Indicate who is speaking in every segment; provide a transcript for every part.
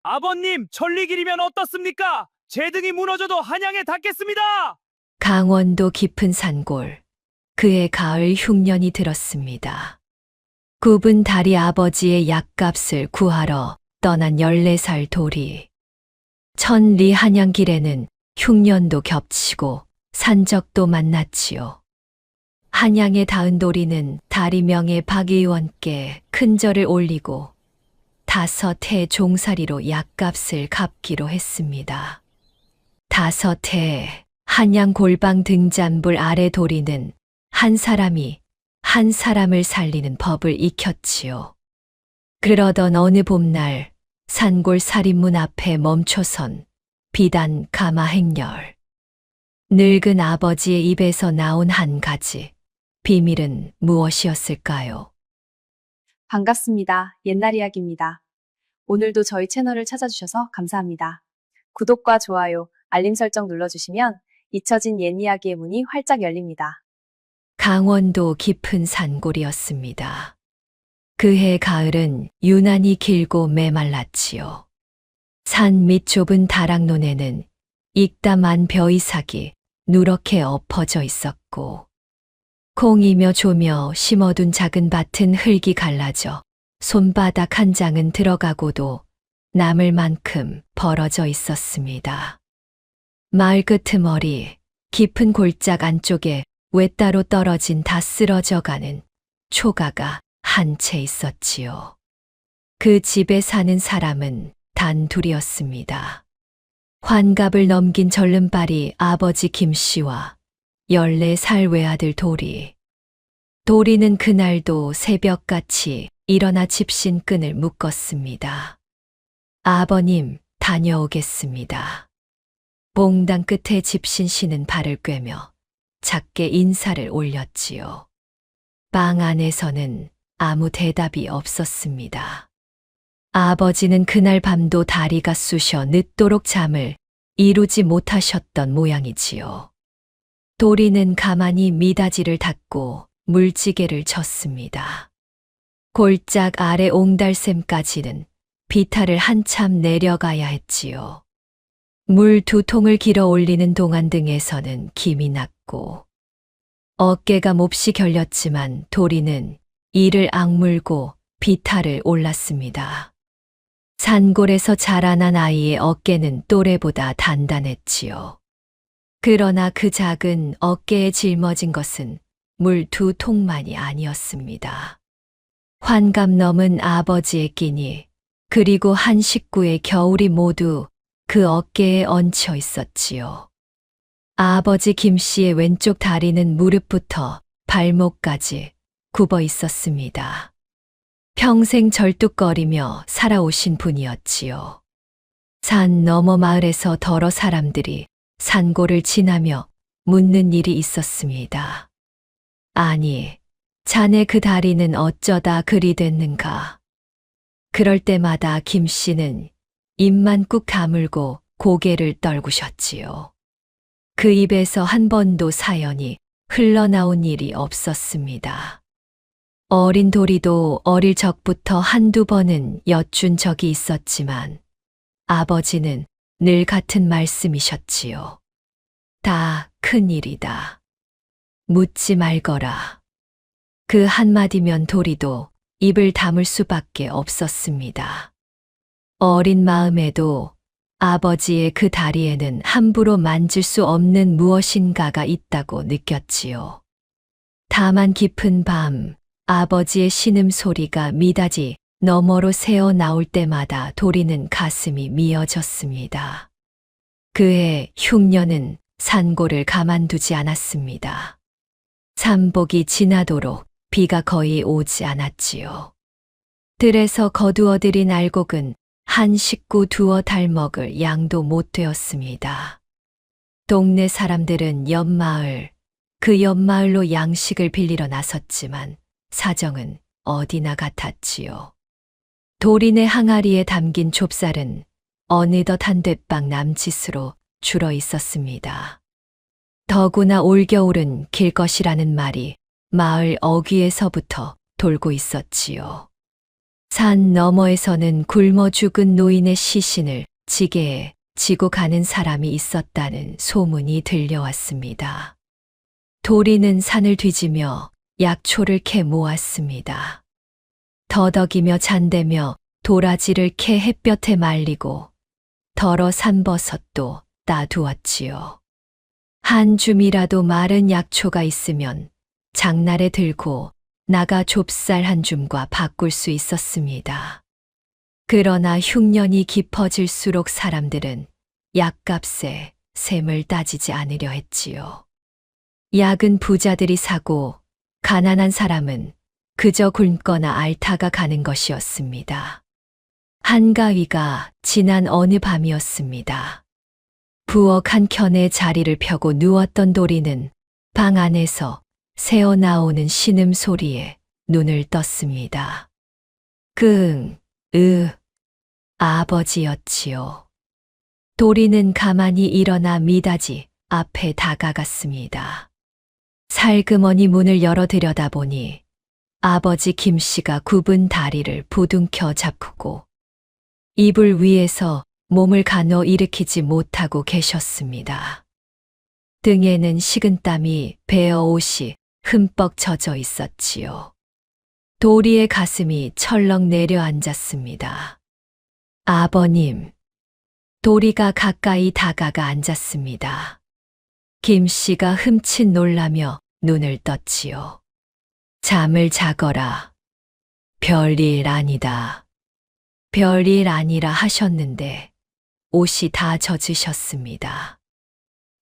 Speaker 1: 아버님, 천리길이면 어떻습니까? 제 등이 무너져도 한양에 닿겠습니다!
Speaker 2: 강원도 깊은 산골. 그해 가을 흉년이 들었습니다. 굽은 다리 아버지의 약값을 구하러 떠난 14살 도리. 천리 한양길에는 흉년도 겹치고 산적도 만났지요. 한양에 닿은 도리는 다리명의 박 의원께 큰절을 올리고 5해 종살이로 약값을 갚기로 했습니다. 5해 한양 골방 등잔불 아래 도리는 한 사람이 한 사람을 살리는 법을 익혔지요. 그러던 어느 봄날 산골 살인문 앞에 멈춰선 비단 가마 행렬. 늙은 아버지의 입에서 나온 한 가지 비밀은 무엇이었을까요?
Speaker 3: 반갑습니다. 옛날 이야기입니다. 오늘도 저희 채널을 찾아주셔서 감사합니다. 구독과 좋아요, 알림 설정 눌러주시면 잊혀진 옛 이야기의 문이 활짝 열립니다.
Speaker 2: 강원도 깊은 산골이었습니다. 그해 가을은 유난히 길고 메말랐지요. 산 밑 좁은 다락논에는 익담한 벼이삭이 누렇게 엎어져 있었고 콩이며 조며 심어둔 작은 밭은 흙이 갈라져 손바닥 한 장은 들어가고도 남을 만큼 벌어져 있었습니다. 마을 끄트머리 깊은 골짝 안쪽에 외따로 떨어진 다 쓰러져가는 초가가 한 채 있었지요. 그 집에 사는 사람은 단 둘이었습니다. 환갑을 넘긴 절름발이 아버지 김씨와 14살 외아들 도리. 도리는 그날도 새벽같이 일어나 집신 끈을 묶었습니다. 아버님, 다녀오겠습니다. 봉당 끝에 집신 씨는 발을 꿰며 작게 인사를 올렸지요. 방 안에서는 아무 대답이 없었습니다. 아버지는 그날 밤도 다리가 쑤셔 늦도록 잠을 이루지 못하셨던 모양이지요. 도리는 가만히 미닫이를 닫고 물지개를 쳤습니다. 골짝 아래 옹달샘까지는 비탈을 한참 내려가야 했지요. 물 2통을 길어 올리는 동안등에서는 김이 났고 어깨가 몹시 결렸지만 도리는 이를 악물고 비탈을 올랐습니다. 산골에서 자라난 아이의 어깨는 또래보다 단단했지요. 그러나 그 작은 어깨에 짊어진 것은 물 2통만이 아니었습니다. 환갑 넘은 아버지의 끼니 그리고 한 식구의 겨울이 모두 그 어깨에 얹혀 있었지요. 아버지 김씨의 왼쪽 다리는 무릎부터 발목까지 굽어 있었습니다. 평생 절뚝거리며 살아오신 분이었지요. 산 너머 마을에서 더러 사람들이 산골을 지나며 묻는 일이 있었습니다. 아니, 자네 그 다리는 어쩌다 그리 됐는가? 그럴 때마다 김씨는 입만 꾹 다물고 고개를 떨구셨지요. 그 입에서 한 번도 사연이 흘러나온 일이 없었습니다. 어린 도리도 어릴 적부터 한두 번은 여쭌 적이 있었지만 아버지는 늘 같은 말씀이셨지요. 다 큰일이다. 묻지 말거라. 그 한마디면 도리도 입을 다물 수밖에 없었습니다. 어린 마음에도 아버지의 그 다리에는 함부로 만질 수 없는 무엇인가가 있다고 느꼈지요. 다만 깊은 밤 아버지의 신음소리가 미닫이 너머로 새어 나올 때마다 도리는 가슴이 미어졌습니다. 그해 흉년은 산골을 가만두지 않았습니다. 삼복이 지나도록 비가 거의 오지 않았지요. 들에서 거두어들인 알곡은 한 식구 두어 달 먹을 양도 못 되었습니다. 동네 사람들은 옆마을, 그 옆마을로 양식을 빌리러 나섰지만 사정은 어디나 같았지요. 도린의 항아리에 담긴 좁쌀은 어느덧 한 돛방 남짓으로 줄어 있었습니다. 더구나 올겨울은 길 것이라는 말이 마을 어귀에서부터 돌고 있었지요. 산 너머에서는 굶어 죽은 노인의 시신을 지게에 지고 가는 사람이 있었다는 소문이 들려왔습니다. 도리는 산을 뒤지며 약초를 캐 모았습니다. 더덕이며 잔대며 도라지를 캐 햇볕에 말리고 더러 산버섯도 따두었지요. 한 줌이라도 마른 약초가 있으면 장날에 들고 나가 좁쌀 한 줌과 바꿀 수 있었습니다. 그러나 흉년이 깊어질수록 사람들은 약값에 셈을 따지지 않으려 했지요. 약은 부자들이 사고 가난한 사람은 그저 굶거나 앓다가 가는 것이었습니다. 한가위가 지난 어느 밤이었습니다. 부엌 한켠에 자리를 펴고 누웠던 도리는 방 안에서 새어 나오는 신음 소리에 눈을 떴습니다. 아버지였지요. 도리는 가만히 일어나 미닫이 앞에 다가갔습니다. 살그머니 문을 열어 들여다보니 아버지 김씨가 굽은 다리를 부둥켜 잡고 이불 위에서 몸을 가누어 일으키지 못하고 계셨습니다. 등에는 식은땀이 베어 옷이 흠뻑 젖어 있었지요. 도리의 가슴이 철렁 내려앉았습니다. 아버님. 도리가 가까이 다가가 앉았습니다. 김씨가 흠칫 놀라며 눈을 떴지요. 잠을 자거라. 별일 아니다. 별일 아니라 하셨는데 옷이 다 젖으셨습니다.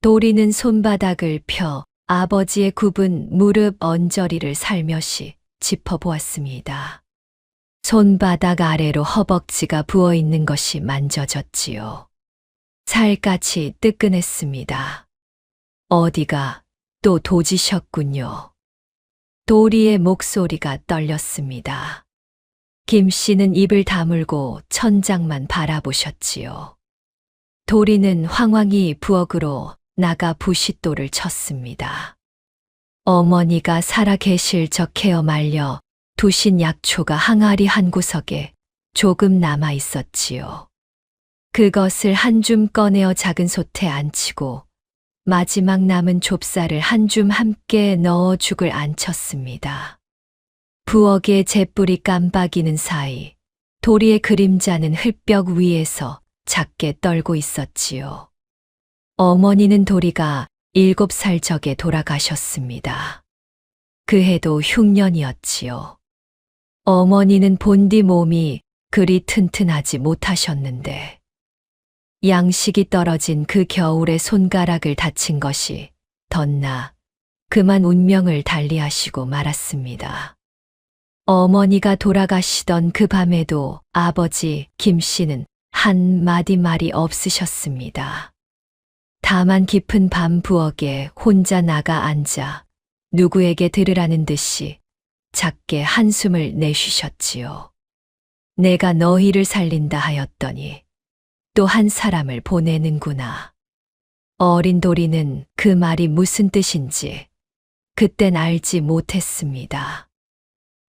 Speaker 2: 도리는 손바닥을 펴 아버지의 굽은 무릎 언저리를 살며시 짚어보았습니다. 손바닥 아래로 허벅지가 부어있는 것이 만져졌지요. 살갗이 뜨끈했습니다. 어디가 또 도지셨군요. 도리의 목소리가 떨렸습니다. 김씨는 입을 다물고 천장만 바라보셨지요. 도리는 황황히 부엌으로 나가 부싯돌을 쳤습니다. 어머니가 살아 계실 적해어 말려 두신 약초가 항아리 한 구석에 조금 남아 있었지요. 그것을 한 줌 꺼내어 작은 솥에 앉히고 마지막 남은 좁쌀을 한 줌 함께 넣어 죽을 안쳤습니다. 부엌의 잿불이 깜빡이는 사이 도리의 그림자는 흙벽 위에서 작게 떨고 있었지요. 어머니는 도리가 7살 적에 돌아가셨습니다. 그 해도 흉년이었지요. 어머니는 본디 몸이 그리 튼튼하지 못하셨는데 양식이 떨어진 그 겨울에 손가락을 다친 것이 덧나 그만 운명을 달리하시고 말았습니다. 어머니가 돌아가시던 그 밤에도 아버지 김씨는 한 마디 말이 없으셨습니다. 다만 깊은 밤 부엌에 혼자 나가 앉아 누구에게 들으라는 듯이 작게 한숨을 내쉬셨지요. 내가 너희를 살린다 하였더니 또 한 사람을 보내는구나. 어린 도리는 그 말이 무슨 뜻인지 그땐 알지 못했습니다.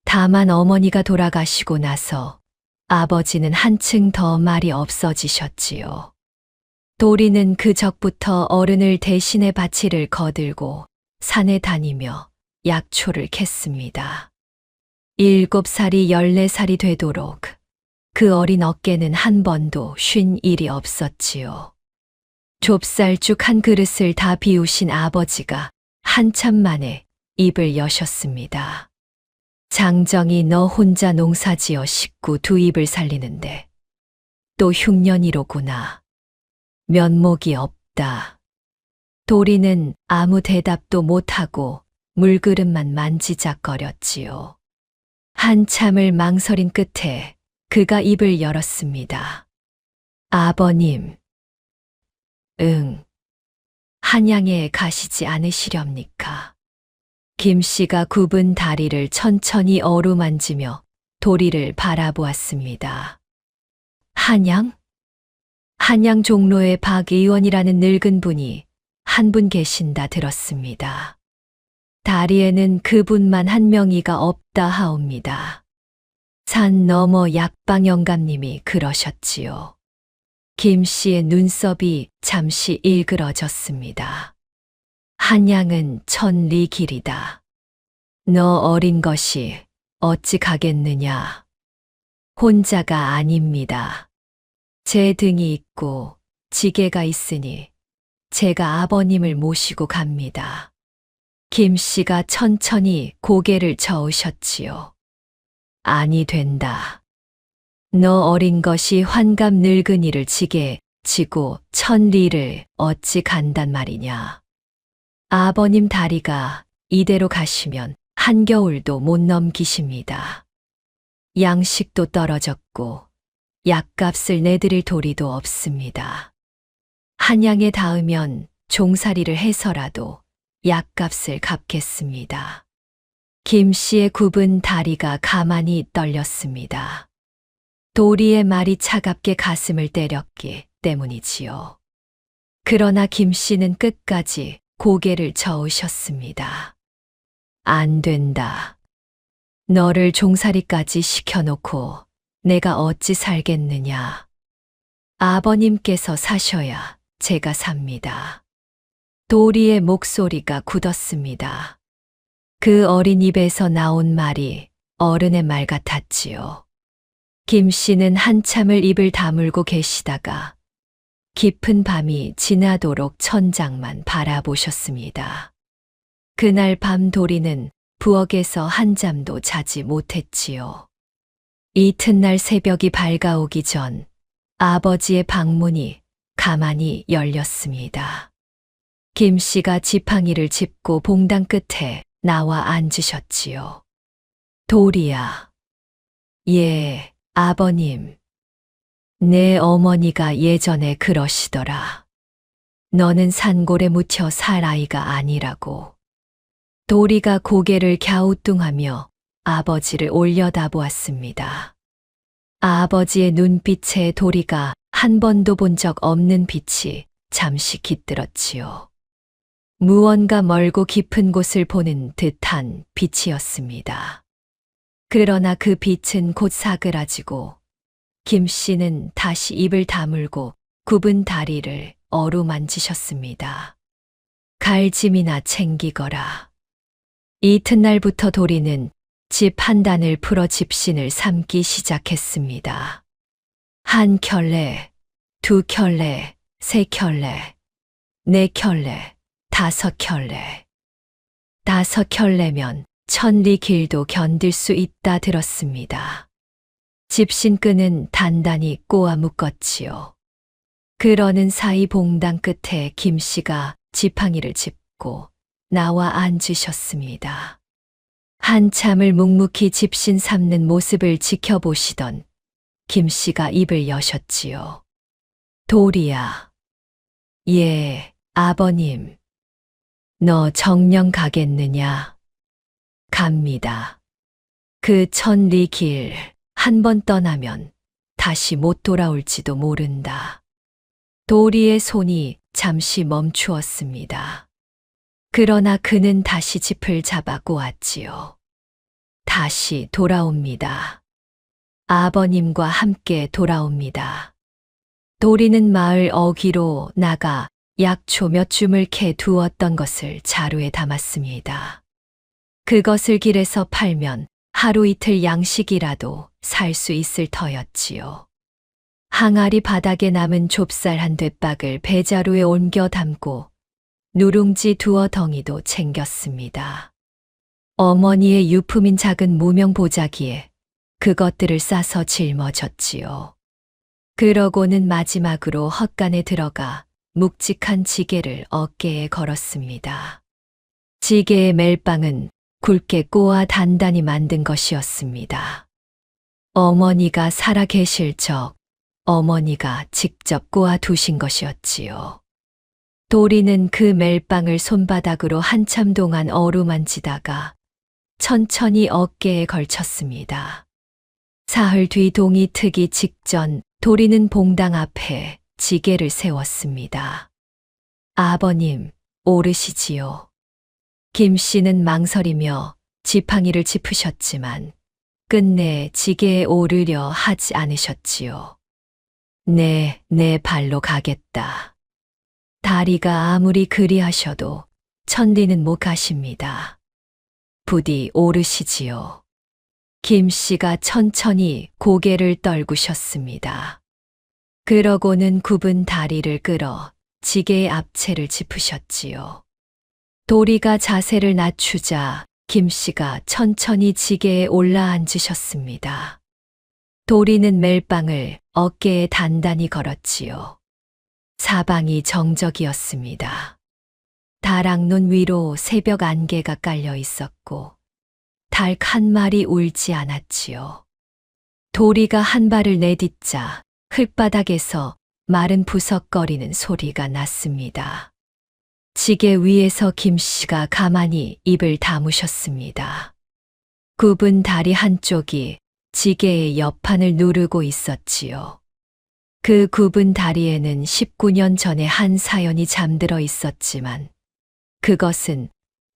Speaker 2: 다만 어머니가 돌아가시고 나서 아버지는 한층 더 말이 없어지셨지요. 도리는 그 적부터 어른을 대신해 바치를 거들고 산에 다니며 약초를 캤습니다. 7살이 14살이 되도록 그 어린 어깨는 한 번도 쉰 일이 없었지요. 좁쌀죽 한 그릇을 다 비우신 아버지가 한참 만에 입을 여셨습니다. 장정이 너 혼자 농사지어 식구 2입을 살리는데 또 흉년이로구나. 면목이 없다. 도리는 아무 대답도 못하고 물그릇만 만지작거렸지요. 한참을 망설인 끝에 그가 입을 열었습니다. 아버님. 응. 한양에 가시지 않으시렵니까? 김씨가 굽은 다리를 천천히 어루만지며 도리를 바라보았습니다. 한양? 한양 종로의 박 의원이라는 늙은 분이 한 분 계신다 들었습니다. 다리에는 그분만 한 명이가 없다 하옵니다. 산 너머 약방 영감님이 그러셨지요. 김 씨의 눈썹이 잠시 일그러졌습니다. 한양은 천리 길이다. 너 어린 것이 어찌 가겠느냐. 혼자가 아닙니다. 제 등이 있고 지게가 있으니 제가 아버님을 모시고 갑니다. 김 씨가 천천히 고개를 저으셨지요. 아니 된다. 너 어린 것이 환갑 늙은이를 지게 지고 천리를 어찌 간단 말이냐. 아버님 다리가 이대로 가시면 한겨울도 못 넘기십니다. 양식도 떨어졌고 약값을 내드릴 도리도 없습니다. 한양에 닿으면 종살이를 해서라도 약값을 갚겠습니다. 김 씨의 굽은 다리가 가만히 떨렸습니다. 도리의 말이 차갑게 가슴을 때렸기 때문이지요. 그러나 김 씨는 끝까지 고개를 저으셨습니다. 안 된다. 너를 종살이까지 시켜놓고 내가 어찌 살겠느냐. 아버님께서 사셔야 제가 삽니다. 도리의 목소리가 굳었습니다. 그 어린 입에서 나온 말이 어른의 말 같았지요. 김 씨는 한참을 입을 다물고 계시다가 깊은 밤이 지나도록 천장만 바라보셨습니다. 그날 밤 도리는 부엌에서 한잠도 자지 못했지요. 이튿날 새벽이 밝아오기 전 아버지의 방문이 가만히 열렸습니다. 김 씨가 지팡이를 짚고 봉당 끝에 나와 앉으셨지요. 도리야. 예, 아버님. 내 어머니가 예전에 그러시더라. 너는 산골에 묻혀 살 아이가 아니라고. 도리가 고개를 갸우뚱하며 아버지를 올려다보았습니다. 아버지의 눈빛에 도리가 한 번도 본 적 없는 빛이 잠시 깃들었지요. 무언가 멀고 깊은 곳을 보는 듯한 빛이었습니다. 그러나 그 빛은 곧 사그라지고 김 씨는 다시 입을 다물고 굽은 다리를 어루만지셨습니다. 갈짐이나 챙기거라. 이튿날부터 도리는 집 한 단을 풀어 집신을 삶기 시작했습니다. 한 켤레, 두 켤레, 세 켤레, 네 켤레, 다섯 켤레. 다섯 켤레면 천리 길도 견딜 수 있다 들었습니다. 집신끈은 단단히 꼬아 묶었지요. 그러는 사이 봉당 끝에 김 씨가 지팡이를 짚고 나와 앉으셨습니다. 한참을 묵묵히 집신 삶는 모습을 지켜보시던 김 씨가 입을 여셨지요. 도리야. 예, 아버님. 너 정령 가겠느냐? 갑니다. 그 천리 길 한 번 떠나면 다시 못 돌아올지도 모른다. 도리의 손이 잠시 멈추었습니다. 그러나 그는 다시 짚을 잡아 꼬았지요. 다시 돌아옵니다. 아버님과 함께 돌아옵니다. 도리는 마을 어귀로 나가 약초 몇 줌을 캐 두었던 것을 자루에 담았습니다. 그것을 길에서 팔면 하루 이틀 양식이라도 살 수 있을 터였지요. 항아리 바닥에 남은 좁쌀 한 돛박을 배자루에 옮겨 담고 누룽지 두어 덩이도 챙겼습니다. 어머니의 유품인 작은 무명 보자기에 그것들을 싸서 짊어졌지요. 그러고는 마지막으로 헛간에 들어가 묵직한 지게를 어깨에 걸었습니다. 지게의 멜빵은 굵게 꼬아 단단히 만든 것이었습니다. 어머니가 살아 계실 적 어머니가 직접 꼬아 두신 것이었지요. 도리는 그 멜빵을 손바닥으로 한참 동안 어루만지다가 천천히 어깨에 걸쳤습니다. 사흘 뒤 동이 트기 직전 도리는 봉당 앞에 지게를 세웠습니다. 아버님, 오르시지요. 김 씨는 망설이며 지팡이를 짚으셨지만 끝내 지게에 오르려 하지 않으셨지요. 네, 내 발로 가겠다. 다리가 아무리 그리하셔도 천리는 못 가십니다. 부디 오르시지요. 김 씨가 천천히 고개를 떨구셨습니다. 그러고는 굽은 다리를 끌어 지게의 앞채를 짚으셨지요. 도리가 자세를 낮추자 김 씨가 천천히 지게에 올라앉으셨습니다. 도리는 멜빵을 어깨에 단단히 걸었지요. 사방이 정적이었습니다. 다락눈 위로 새벽 안개가 깔려 있었고 닭 한 마리 울지 않았지요. 도리가 한 발을 내딛자 흙바닥에서 마른 부석거리는 소리가 났습니다. 지게 위에서 김 씨가 가만히 입을 다무셨습니다. 굽은 다리 한쪽이 지게의 옆판을 누르고 있었지요. 그 굽은 다리에는 19년 전에 한 사연이 잠들어 있었지만 그것은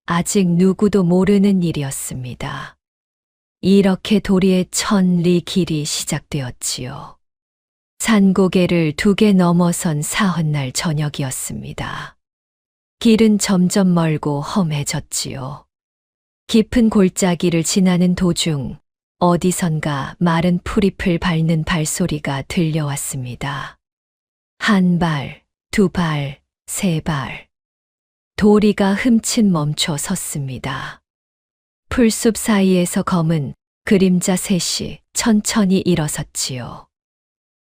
Speaker 2: 아직 누구도 모르는 일이었습니다. 이렇게 도리의 1000리 길이 시작되었지요. 산고개를 2개 넘어선 사헌날 저녁이었습니다. 길은 점점 멀고 험해졌지요. 깊은 골짜기를 지나는 도중 어디선가 마른 풀잎을 밟는 발소리가 들려왔습니다. 한 발, 2발, 3발. 도리가 흠칫 멈춰 섰습니다. 풀숲 사이에서 검은 그림자 셋이 천천히 일어섰지요.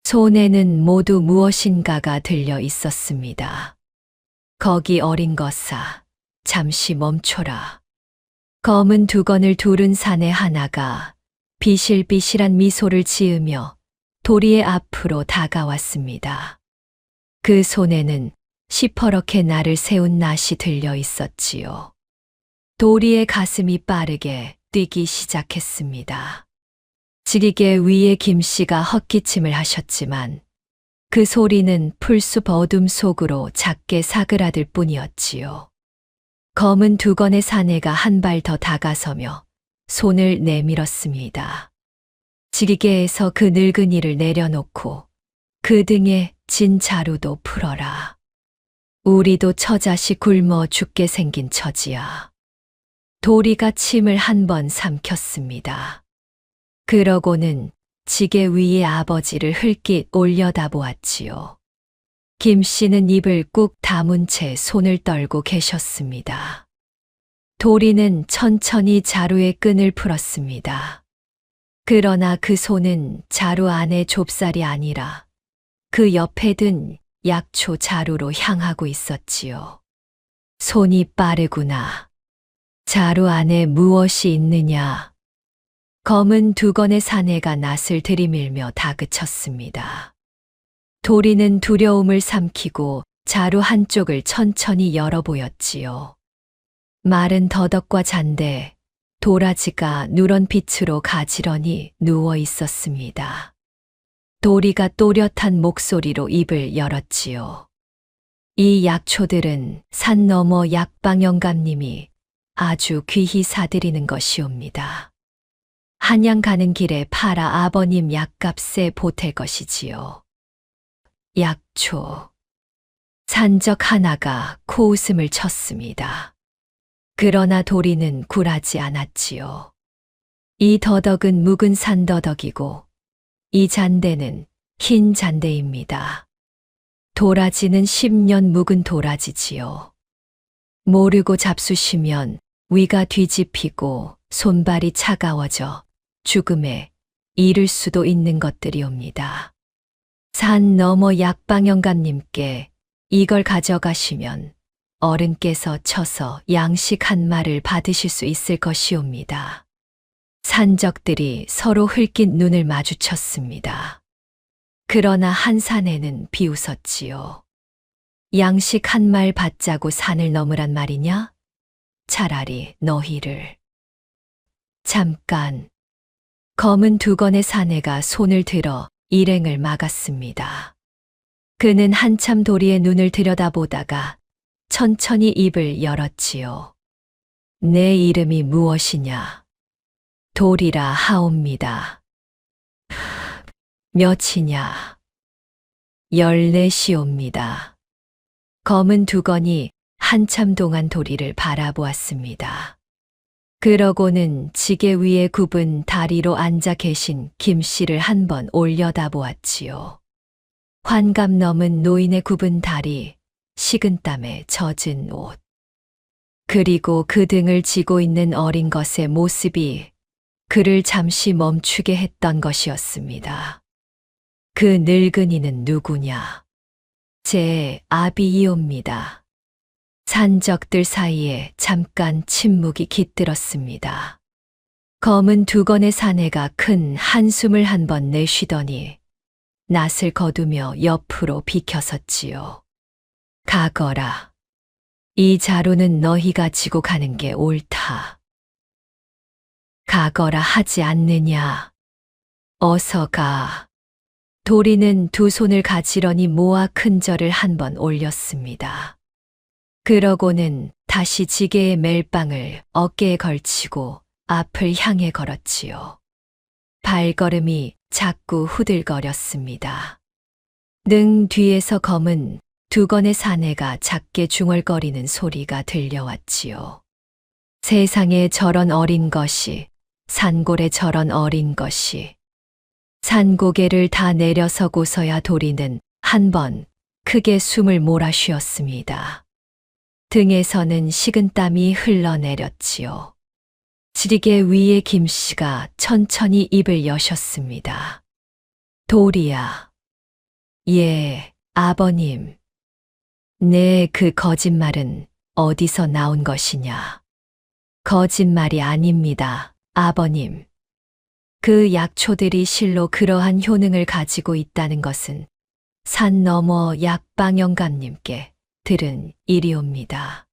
Speaker 2: 손에는 모두 무엇인가가 들려 있었습니다. 거기 어린 것아, 잠시 멈춰라. 검은 두건을 두른 사내 하나가 비실비실한 미소를 지으며 도리의 앞으로 다가왔습니다. 그 손에는 시퍼렇게 날을 세운 낫이 들려 있었지요. 도리의 가슴이 빠르게 뛰기 시작했습니다. 지리개 위에 김 씨가 헛기침을 하셨지만 그 소리는 풀숲 어둠 속으로 작게 사그라들 뿐이었지요. 검은 두건의 사내가 한 발 더 다가서며 손을 내밀었습니다. 지리개에서 그 늙은이를 내려놓고 그 등에 진 자루도 풀어라. 우리도 처자식 굶어 죽게 생긴 처지야. 도리가 침을 한 번 삼켰습니다. 그러고는 지게 위에 아버지를 흘낏 올려다보았지요. 김 씨는 입을 꾹 다문 채 손을 떨고 계셨습니다. 도리는 천천히 자루의 끈을 풀었습니다. 그러나 그 손은 자루 안의 좁쌀이 아니라 그 옆에 든 약초 자루로 향하고 있었지요. 손이 빠르구나. 자루 안에 무엇이 있느냐. 검은 두건의 사내가 낫을 들이밀며 다그쳤습니다. 도리는 두려움을 삼키고 자루 한쪽을 천천히 열어보였지요. 마른 더덕과 잔대, 도라지가 누런 빛으로 가지런히 누워 있었습니다. 도리가 또렷한 목소리로 입을 열었지요. 이 약초들은 산 너머 약방 영감님이 아주 귀히 사드리는 것이옵니다. 한양 가는 길에 팔아 아버님 약값에 보탤 것이지요. 약초. 산적 하나가 코웃음을 쳤습니다. 그러나 도리는 굴하지 않았지요. 이 더덕은 묵은 산더덕이고 이 잔대는 흰 잔대입니다. 도라지는 10년 묵은 도라지지요. 모르고 잡수시면 위가 뒤집히고 손발이 차가워져 죽음에 이를 수도 있는 것들이옵니다. 산 너머 약방 영감님께 이걸 가져가시면 어른께서 쳐서 양식 한 마를 받으실 수 있을 것이옵니다. 산적들이 서로 흘낀 눈을 마주쳤습니다. 그러나 한 사내는 비웃었지요. 양식 한 말 받자고 산을 넘으란 말이냐? 차라리 너희를. 잠깐. 검은 두건의 사내가 손을 들어 일행을 막았습니다. 그는 한참 도리의 눈을 들여다보다가 천천히 입을 열었지요. 내 이름이 무엇이냐? 돌이라 하옵니다. 몇이냐? 14시옵니다. 검은 두건이 한참 동안 도리를 바라보았습니다. 그러고는 지게 위에 굽은 다리로 앉아 계신 김씨를 한번 올려다보았지요. 환갑 넘은 노인의 굽은 다리, 식은땀에 젖은 옷, 그리고 그 등을 지고 있는 어린 것의 모습이 그를 잠시 멈추게 했던 것이었습니다. 그 늙은이는 누구냐? 제 아비이옵니다. 산적들 사이에 잠깐 침묵이 깃들었습니다. 검은 두건의 사내가 큰 한숨을 한번 내쉬더니 낯을 거두며 옆으로 비켜섰지요. 가거라. 이 자루는 너희가 지고 가는 게 옳다. 가거라 하지 않느냐. 어서 가. 도리는 두 손을 가지런히 모아 큰 절을 한번 올렸습니다. 그러고는 다시 지게의 멜빵을 어깨에 걸치고 앞을 향해 걸었지요. 발걸음이 자꾸 후들거렸습니다. 능 뒤에서 검은 두건의 사내가 작게 중얼거리는 소리가 들려왔지요. 세상에 저런 어린 것이, 산골에 저런 어린 것이. 산고개를 다 내려서고서야 도리는 한번 크게 숨을 몰아쉬었습니다. 등에서는 식은땀이 흘러내렸지요. 지리개 위에 김씨가 천천히 입을 여셨습니다. 도리야. 예, 아버님. 네, 그 거짓말은 어디서 나온 것이냐? 거짓말이 아닙니다, 아버님. 그 약초들이 실로 그러한 효능을 가지고 있다는 것은 산 너머 약방영감님께 들은 일이옵니다.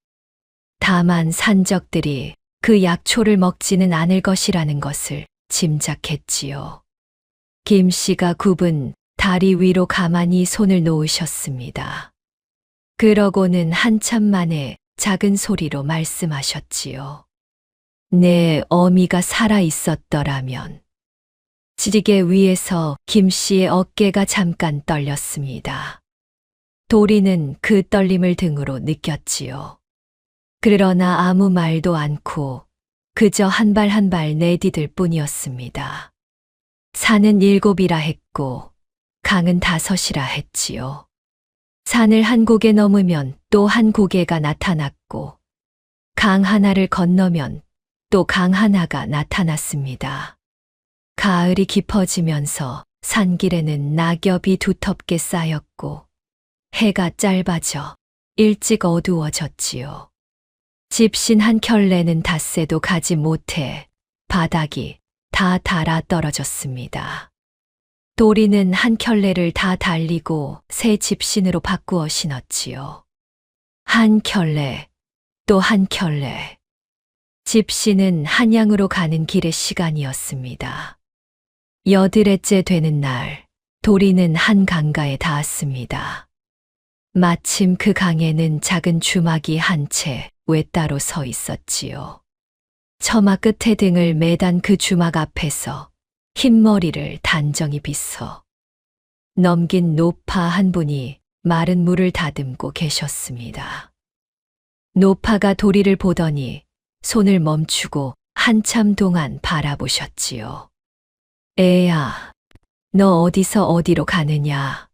Speaker 2: 다만 산적들이 그 약초를 먹지는 않을 것이라는 것을 짐작했지요. 김씨가 굽은 다리 위로 가만히 손을 놓으셨습니다. 그러고는 한참 만에 작은 소리로 말씀하셨지요. 내 어미가 살아 있었더라면. 지리개 위에서 김씨의 어깨가 잠깐 떨렸습니다. 도리는 그 떨림을 등으로 느꼈지요. 그러나 아무 말도 않고 그저 한 발 한 발 내디딜 뿐이었습니다. 산은 7이라 했고 강은 5이라 했지요. 산을 한 고개 넘으면 또 한 고개가 나타났고 강 하나를 건너면 또 강 하나가 나타났습니다. 가을이 깊어지면서 산길에는 낙엽이 두텁게 쌓였고 해가 짧아져 일찍 어두워졌지요. 집신 한 켤레는 닷새도 가지 못해 바닥이 다 닳아 떨어졌습니다. 도리는 한 켤레를 다 달리고 새 집신으로 바꾸어 신었지요. 한 켤레, 또 한 켤레. 집신은 한양으로 가는 길의 시간이었습니다. 8일째 되는 날, 도리는 한 강가에 닿았습니다. 마침 그 강에는 작은 주막이 한 채 외따로 서 있었지요. 처마 끝에 등을 매단 그 주막 앞에서 흰머리를 단정히 빗어 넘긴 노파 한 분이 마른 물을 다듬고 계셨습니다. 노파가 도리를 보더니 손을 멈추고 한참 동안 바라보셨지요. 애야, 너 어디서 어디로 가느냐?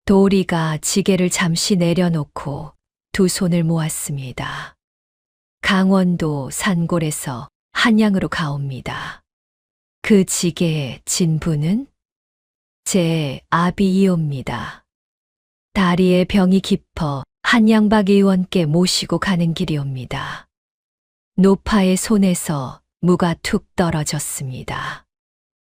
Speaker 2: 도리가 지게를 잠시 내려놓고 두 손을 모았습니다. 강원도 산골에서 한양으로 가옵니다. 그 지게의 진부는 제 아비이옵니다. 다리에 병이 깊어 한양박 의원께 모시고 가는 길이옵니다. 노파의 손에서 무가 툭 떨어졌습니다.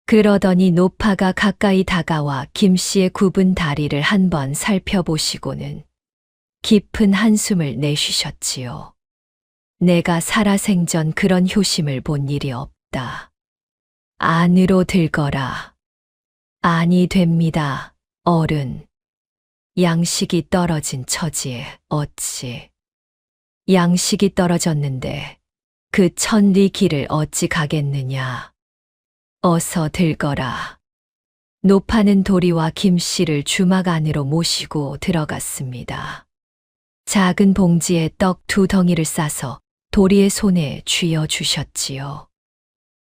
Speaker 2: 그러더니 노파가 가까이 다가와 김씨의 굽은 다리를 한번 살펴보시고는 깊은 한숨을 내쉬셨지요. 내가 살아생전 그런 효심을 본 일이 없다. 안으로 들거라. 아니 됩니다, 어른. 양식이 떨어진 처지에 어찌. 양식이 떨어졌는데 그 천리 길을 어찌 가겠느냐. 어서 들거라. 노파는 도리와 김씨를 주막 안으로 모시고 들어갔습니다. 작은 봉지에 떡 2덩이를 싸서 도리의 손에 쥐어 주셨지요.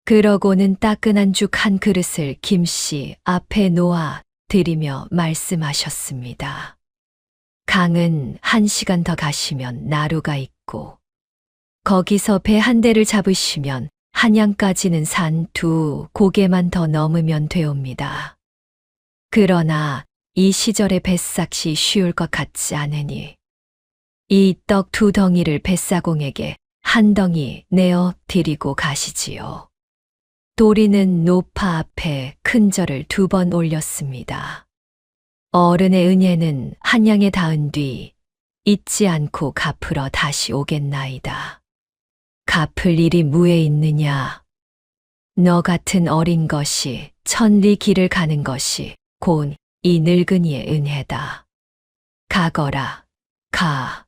Speaker 2: 그러고는 따끈한 죽 1그릇을 김씨 앞에 놓아 드리며 말씀하셨습니다. 강은 1시간 더 가시면 나루가 있고 거기서 배 한 대를 잡으시면 한양까지는 산 2고개만 더 넘으면 되옵니다. 그러나 이 시절에 뱃삭시 쉬울 것 같지 않으니 이 떡 2덩이를 뱃사공에게 1덩이 내어 드리고 가시지요. 도리는 노파 앞에 큰 절을 2번 올렸습니다. 어른의 은혜는 한양에 닿은 뒤 잊지 않고 갚으러 다시 오겠나이다. 갚을 일이 무에 있느냐. 너 같은 어린 것이 천리 길을 가는 것이 곧 이 늙은이의 은혜다. 가거라, 가.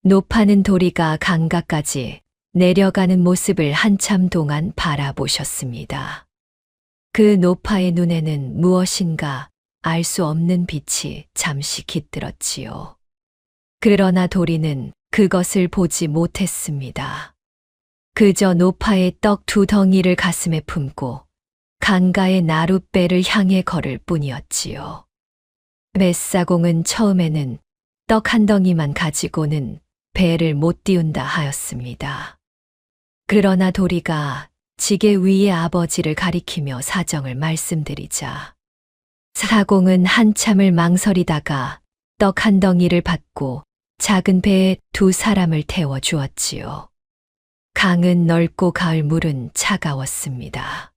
Speaker 2: 노파는 도리가 강가까지 내려가는 모습을 한참 동안 바라보셨습니다. 그 노파의 눈에는 무엇인가 알 수 없는 빛이 잠시 깃들었지요. 그러나 도리는 그것을 보지 못했습니다. 그저 노파의 떡 2덩이를 가슴에 품고 강가의 나룻배를 향해 걸을 뿐이었지요. 뱃사공은 처음에는 떡 1덩이만 가지고는 배를 못 띄운다 하였습니다. 그러나 도리가 지게 위의 아버지를 가리키며 사정을 말씀드리자 사공은 한참을 망설이다가 떡 1덩이를 받고 작은 배에 2사람을 태워 주었지요. 강은 넓고 가을 물은 차가웠습니다.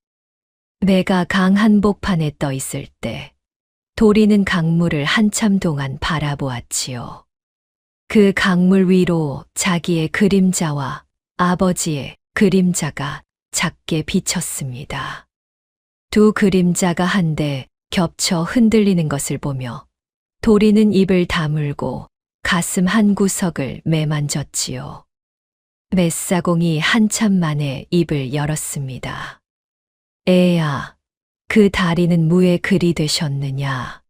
Speaker 2: 배가 강 한복판에 떠 있을 때 도리는 강물을 한참 동안 바라보았지요. 그 강물 위로 자기의 그림자와 아버지의 그림자가 작게 비쳤습니다. 2 그림자가 한데 겹쳐 흔들리는 것을 보며 도리는 입을 다물고 가슴 한 구석을 매만졌지요. 뱃사공이 한참 만에 입을 열었습니다. 애야, 그 다리는 무에 그리 되셨느냐.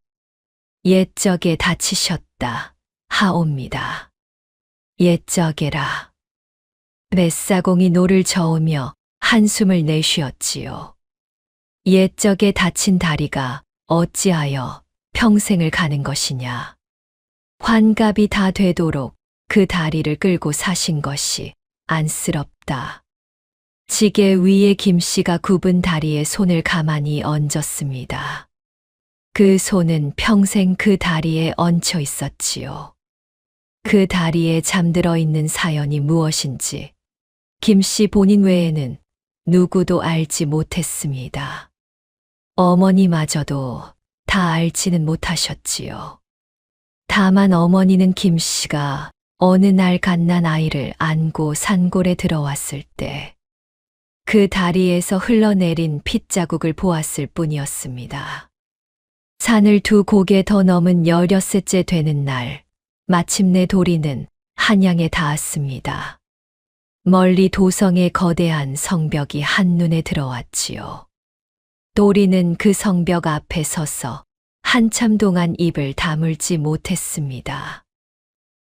Speaker 2: 옛적에 다치셨다 하옵니다. 옛적에라. 뱃사공이 노를 저으며 한숨을 내쉬었지요. 옛적에 다친 다리가 어찌하여 평생을 가는 것이냐. 환갑이 다 되도록 그 다리를 끌고 사신 것이 안쓰럽다. 지게 위에 김씨가 굽은 다리에 손을 가만히 얹었습니다. 그 손은 평생 그 다리에 얹혀 있었지요. 그 다리에 잠들어 있는 사연이 무엇인지 김씨 본인 외에는 누구도 알지 못했습니다. 어머니마저도 다 알지는 못하셨지요. 다만 어머니는 김씨가 어느 날 갓난 아이를 안고 산골에 들어왔을 때 그 다리에서 흘러내린 핏자국을 보았을 뿐이었습니다. 산을 2고개 더 넘은 16째째 되는 날, 마침내 도리는 한양에 닿았습니다. 멀리 도성의 거대한 성벽이 한눈에 들어왔지요. 도리는 그 성벽 앞에 서서 한참 동안 입을 다물지 못했습니다.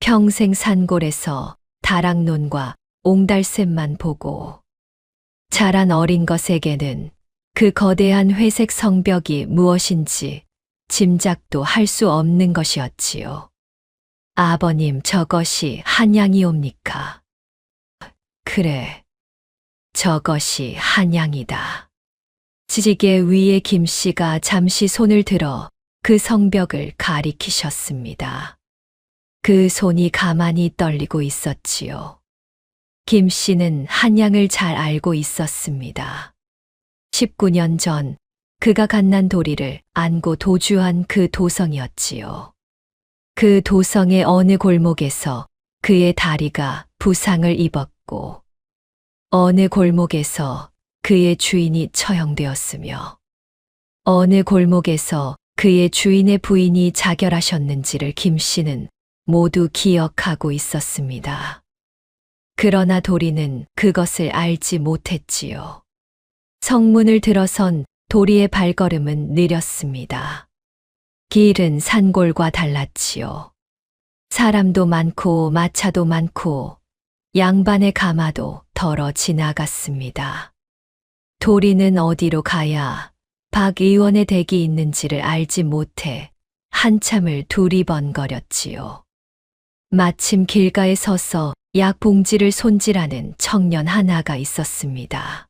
Speaker 2: 평생 산골에서 다락논과 옹달샘만 보고 자란 어린 것에게는 그 거대한 회색 성벽이 무엇인지 짐작도 할 수 없는 것이었지요. 아버님, 저것이 한양이옵니까? 그래, 저것이 한양이다. 지게 위에 김씨가 잠시 손을 들어 그 성벽을 가리키셨습니다. 그 손이 가만히 떨리고 있었지요. 김씨는 한양을 잘 알고 있었습니다. 19년 전 그가 갓난 도리를 안고 도주한 그 도성이었지요. 그 도성의 어느 골목에서 그의 다리가 부상을 입었고 어느 골목에서 그의 주인이 처형되었으며 어느 골목에서 그의 주인의 부인이 자결하셨는지를 김씨는 모두 기억하고 있었습니다. 그러나 도리는 그것을 알지 못했지요. 성문을 들어선 도리의 발걸음은 느렸습니다. 길은 산골과 달랐지요. 사람도 많고 마차도 많고 양반의 가마도 덜어 지나갔습니다. 도리는 어디로 가야 박 의원의 댁이 있는지를 알지 못해 한참을 두리번거렸지요. 마침 길가에 서서 약봉지를 손질하는 청년 하나가 있었습니다.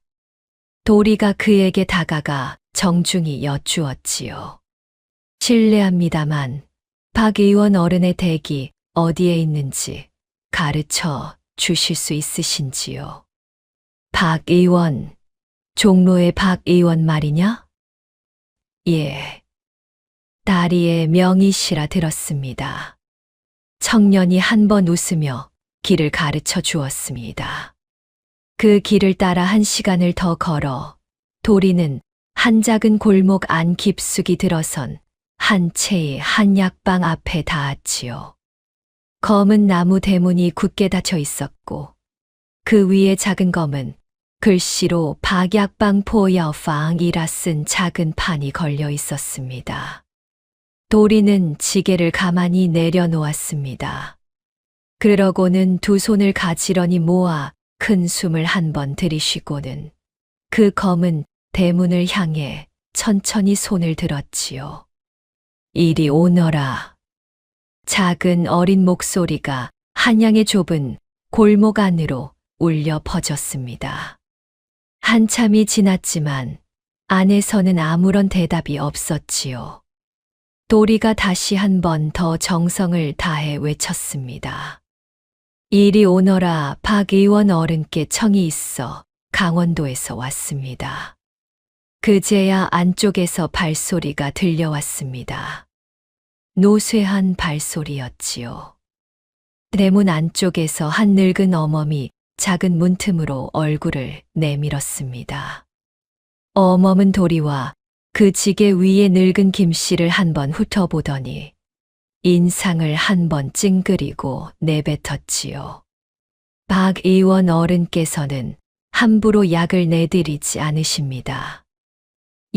Speaker 2: 도리가 그에게 다가가 정중히 여쭈었지요. 실례합니다만 박 의원 어른의 댁이 어디에 있는지 가르쳐 주실 수 있으신지요? 박 의원, 종로의 박 의원 말이냐? 예. 다리의 명의시라 들었습니다. 청년이 한 번 웃으며 길을 가르쳐 주었습니다. 그 길을 따라 1시간을 더 걸어 도리는 한 작은 골목 안 깊숙이 들어선 한 채의 한약방 앞에 닿았지요. 검은 나무 대문이 굳게 닫혀 있었고 그 위에 작은 검은 글씨로 박약방 포야방이라 쓴 작은 판이 걸려 있었습니다. 도리는 지게를 가만히 내려놓았습니다. 그러고는 두 손을 가지런히 모아 큰 숨을 한 번 들이쉬고는 그 검은 대문을 향해 천천히 손을 들었지요. 이리 오너라. 작은 어린 목소리가 한양의 좁은 골목 안으로 울려 퍼졌습니다. 한참이 지났지만 안에서는 아무런 대답이 없었지요. 도리가 다시 한 번 더 정성을 다해 외쳤습니다. 이리 오너라. 박 의원 어른께 청이 있어 강원도에서 왔습니다. 그제야 안쪽에서 발소리가 들려왔습니다. 노쇠한 발소리였지요. 대문 안쪽에서 한 늙은 어멈이 작은 문틈으로 얼굴을 내밀었습니다. 어멈은 도리와 그 지게 위에 늙은 김씨를 한번 훑어보더니 인상을 한번 찡그리고 내뱉었지요. 박 의원 어른께서는 함부로 약을 내드리지 않으십니다.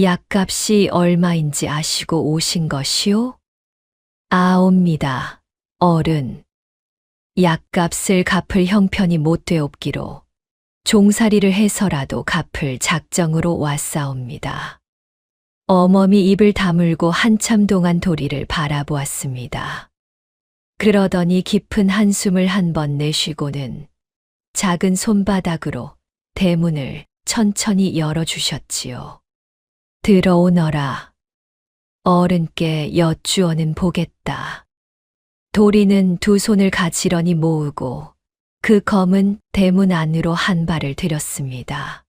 Speaker 2: 약값이 얼마인지 아시고 오신 것이오? 아옵니다, 어른. 약값을 갚을 형편이 못 되옵기로 종살이를 해서라도 갚을 작정으로 왔사옵니다. 어멈이 입을 다물고 한참 동안 도리를 바라보았습니다. 그러더니 깊은 한숨을 한 번 내쉬고는 작은 손바닥으로 대문을 천천히 열어주셨지요. 들어오너라. 어른께 여쭈어는 보겠다. 도리는 두 손을 가지런히 모으고 그 검은 대문 안으로 한 발을 들였습니다.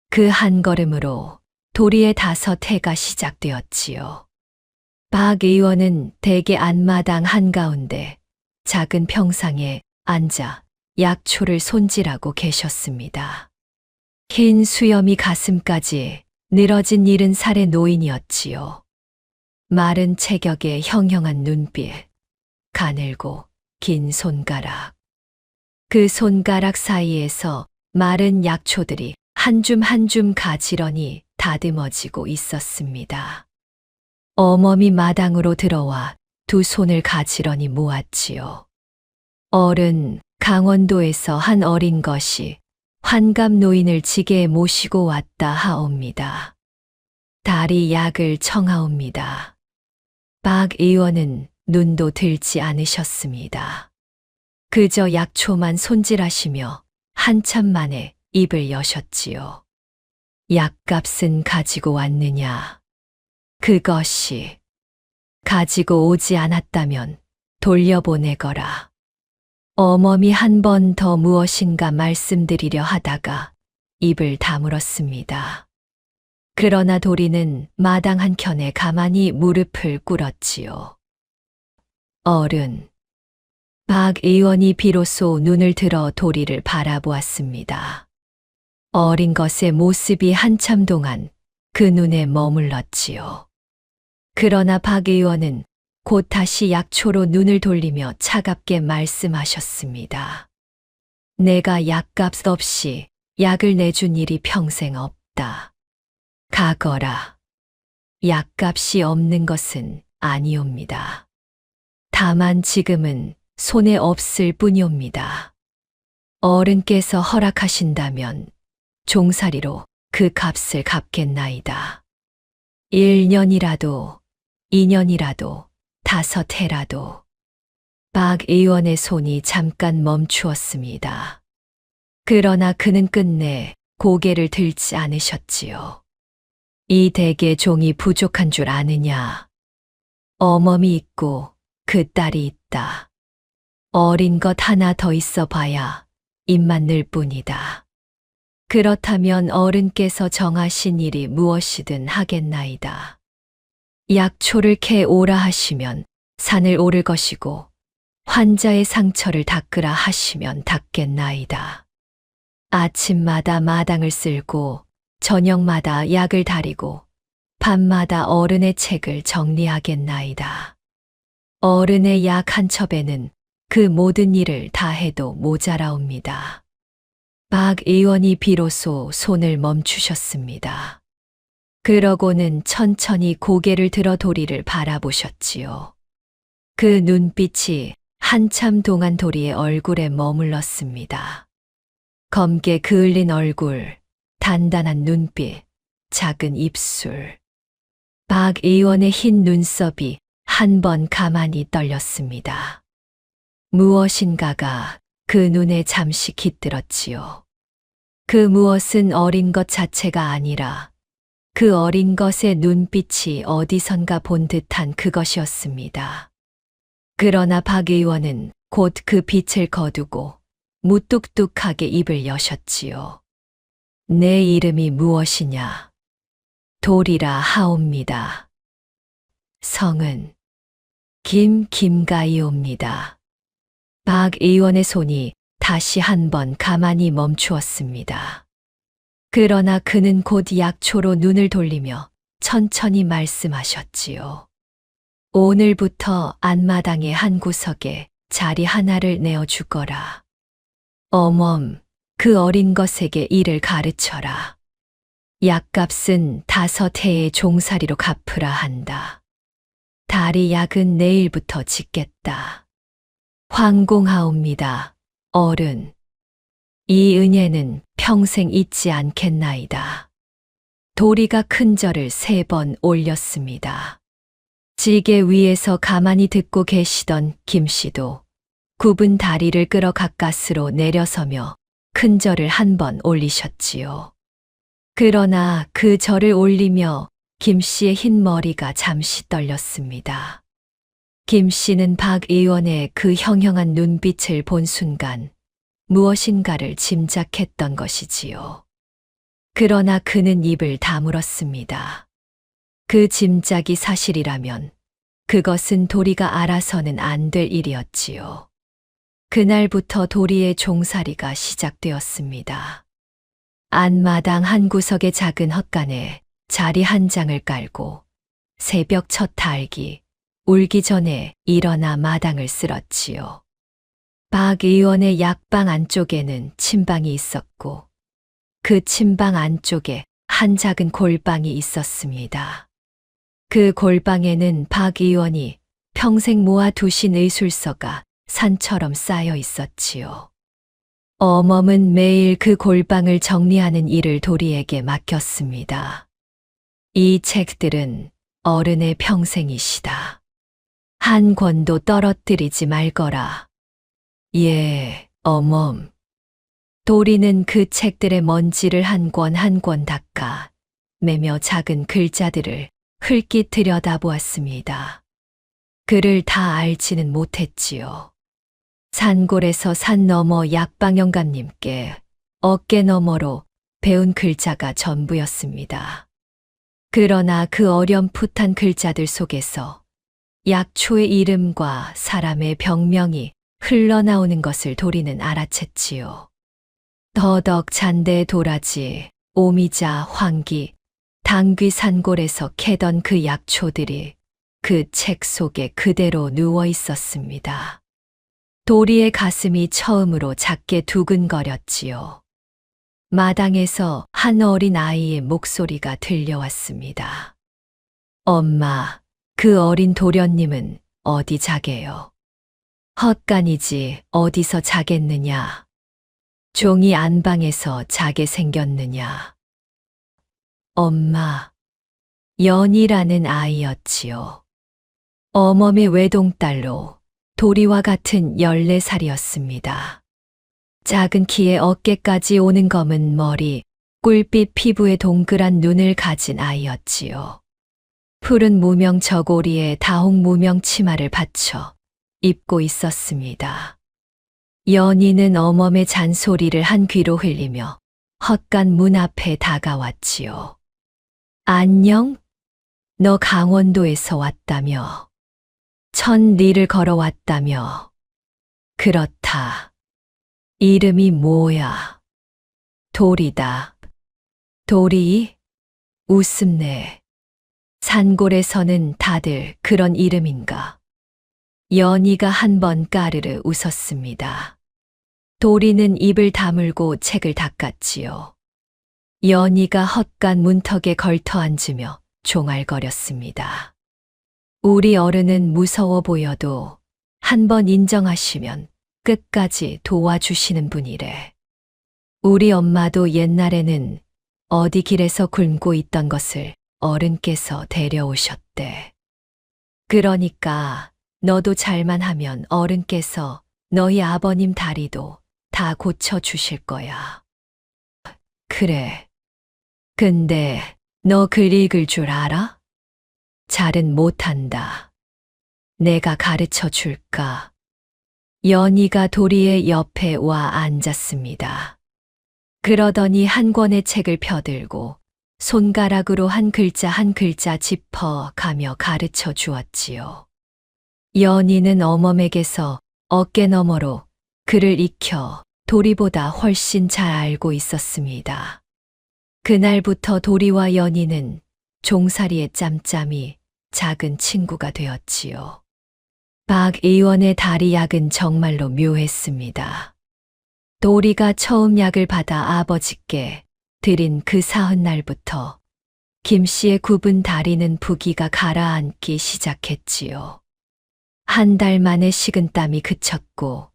Speaker 2: 그 한 걸음으로 도리의 5해가 시작되었지요. 박 의원은 댁의 안마당 한가운데 작은 평상에 앉아 약초를 손질하고 계셨습니다. 흰 수염이 가슴까지 늘어진 70살의 노인이었지요. 마른 체격에 형형한 눈빛, 가늘고 긴 손가락. 그 손가락 사이에서 마른 약초들이 한 줌 한 줌 가지런히 다듬어지고 있었습니다. 어멈이 마당으로 들어와 두 손을 가지런히 모았지요. 어른, 강원도에서 한 어린 것이 환갑 노인을 지게에 모시고 왔다 하옵니다. 다리 약을 청하옵니다. 박 의원은 눈도 들지 않으셨습니다. 그저 약초만 손질하시며 한참 만에 입을 여셨지요. 약값은 가지고 왔느냐? 그것이 가지고 오지 않았다면 돌려보내거라. 어멈이 한 번 더 무엇인가 말씀드리려 하다가 입을 다물었습니다. 그러나 도리는 마당 한켠에 가만히 무릎을 꿇었지요. 어른. 박 의원이 비로소 눈을 들어 도리를 바라보았습니다. 어린 것의 모습이 한참 동안 그 눈에 머물렀지요. 그러나 박 의원은 곧 다시 약초로 눈을 돌리며 차갑게 말씀하셨습니다. 내가 약값 없이 약을 내준 일이 평생 없다. 가거라. 약값이 없는 것은 아니옵니다. 다만 지금은 손에 없을 뿐이옵니다. 어른께서 허락하신다면 종살이로 그 값을 갚겠나이다. 1년이라도, 2년이라도, 5해라도. 박 의원의 손이 잠깐 멈추었습니다. 그러나 그는 끝내 고개를 들지 않으셨지요. 이 댁에 종이 부족한 줄 아느냐. 어멈이 있고 그 딸이 있다. 어린 것 하나 더 있어 봐야 입만 늘 뿐이다. 그렇다면 어른께서 정하신 일이 무엇이든 하겠나이다. 약초를 캐 오라 하시면 산을 오를 것이고 환자의 상처를 닦으라 하시면 닦겠나이다. 아침마다 마당을 쓸고 저녁마다 약을 다리고 밤마다 어른의 책을 정리하겠나이다. 어른의 약 한 첩에는 그 모든 일을 다 해도 모자라옵니다. 박 의원이 비로소 손을 멈추셨습니다. 그러고는 천천히 고개를 들어 도리를 바라보셨지요. 그 눈빛이 한참 동안 도리의 얼굴에 머물렀습니다. 검게 그을린 얼굴, 단단한 눈빛, 작은 입술. 박 의원의 흰 눈썹이 한 번 가만히 떨렸습니다. 무엇인가가 그 눈에 잠시 깃들었지요. 그 무엇은 어린 것 자체가 아니라 그 어린 것의 눈빛이 어디선가 본 듯한 그것이었습니다. 그러나 박 의원은 곧 그 빛을 거두고 무뚝뚝하게 입을 여셨지요. 내 이름이 무엇이냐? 도리라 하옵니다. 성은 김가이옵니다. 박 의원의 손이 다시 한 번 가만히 멈추었습니다. 그러나 그는 곧 약초로 눈을 돌리며 천천히 말씀하셨지요. 오늘부터 안마당의 한 구석에 자리 하나를 내어주거라. 어멈, 그 어린 것에게 일을 가르쳐라. 약값은 5해의 종살이로 갚으라 한다. 다리 약은 내일부터 짓겠다. 황공하옵니다, 어른. 이 은혜는 평생 잊지 않겠나이다. 도리가 큰 절을 3번 올렸습니다. 지게 위에서 가만히 듣고 계시던 김씨도 굽은 다리를 끌어 가까스로 내려서며 큰 절을 한 번 올리셨지요. 그러나 그 절을 올리며 김씨의 흰 머리가 잠시 떨렸습니다. 김씨는 박 의원의 그 형형한 눈빛을 본 순간 무엇인가를 짐작했던 것이지요. 그러나 그는 입을 다물었습니다. 그 짐작이 사실이라면 그것은 도리가 알아서는 안 될 일이었지요. 그날부터 도리의 종살이가 시작되었습니다. 안마당 한 구석의 작은 헛간에 자리 한 장을 깔고 새벽 첫 달기 울기 전에 일어나 마당을 쓸었지요. 박 의원의 약방 안쪽에는 침방이 있었고 그 침방 안쪽에 한 작은 골방이 있었습니다. 그 골방에는 박 의원이 평생 모아두신 의술서가 산처럼 쌓여 있었지요. 어멈은 매일 그 골방을 정리하는 일을 도리에게 맡겼습니다. 이 책들은 어른의 평생이시다. 한 권도 떨어뜨리지 말거라. 예, 어멈. 도리는 그 책들의 먼지를 한 권 한 권 닦아 매며 작은 글자들을 흘낏 들여다보았습니다. 그를 다 알지는 못했지요. 산골에서 산 너머 약방영감님께 어깨 너머로 배운 글자가 전부였습니다. 그러나 그 어렴풋한 글자들 속에서 약초의 이름과 사람의 병명이 흘러나오는 것을 도리는 알아챘지요. 더덕, 잔대, 도라지, 오미자, 황기, 당귀 산골에서 캐던 그 약초들이 그 책 속에 그대로 누워 있었습니다. 도리의 가슴이 처음으로 작게 두근거렸지요. 마당에서 한 어린 아이의 목소리가 들려왔습니다. 엄마, 그 어린 도련님은 어디 자게요? 헛간이지 어디서 자겠느냐? 종이 안방에서 자게 생겼느냐? 엄마, 연이라는 아이였지요. 어멈의 외동딸로 도리와 같은 14살이었습니다. 작은 키에 어깨까지 오는 검은 머리, 꿀빛 피부에 동그란 눈을 가진 아이였지요. 푸른 무명 저고리에 다홍 무명 치마를 받쳐 입고 있었습니다. 연희는 어멈의 잔소리를 한 귀로 흘리며 헛간 문 앞에 다가왔지요. 안녕? 너 강원도에서 왔다며? 1000리를 걸어왔다며? 그렇다. 이름이 뭐야? 도리다. 도리? 웃음네. 산골에서는 다들 그런 이름인가? 연희가 한 번 까르르 웃었습니다. 도리는 입을 다물고 책을 닦았지요. 연희가 헛간 문턱에 걸터 앉으며 종알거렸습니다. 우리 어른은 무서워 보여도 한 번 인정하시면 끝까지 도와주시는 분이래. 우리 엄마도 옛날에는 어디 길에서 굶고 있던 것을 어른께서 데려오셨대. 그러니까 너도 잘만 하면 어른께서 너희 아버님 다리도 다 고쳐주실 거야. 그래. 근데 너 글 읽을 줄 알아? 잘은 못한다. 내가 가르쳐 줄까? 연희가 도리의 옆에 와 앉았습니다. 그러더니 한 권의 책을 펴들고 손가락으로 한 글자 한 글자 짚어 가며 가르쳐 주었지요. 연희는 어멈에게서 어깨너머로 글을 익혀 도리보다 훨씬 잘 알고 있었습니다. 그날부터 도리와 연희는 종살이의 짬짬이 작은 친구가 되었지요. 박 의원의 다리 약은 정말로 묘했습니다. 도리가 처음 약을 받아 아버지께 드린 그 사흔날부터 김 씨의 굽은 다리는 부기가 가라앉기 시작했지요. 한 달 만에 식은땀이 그쳤고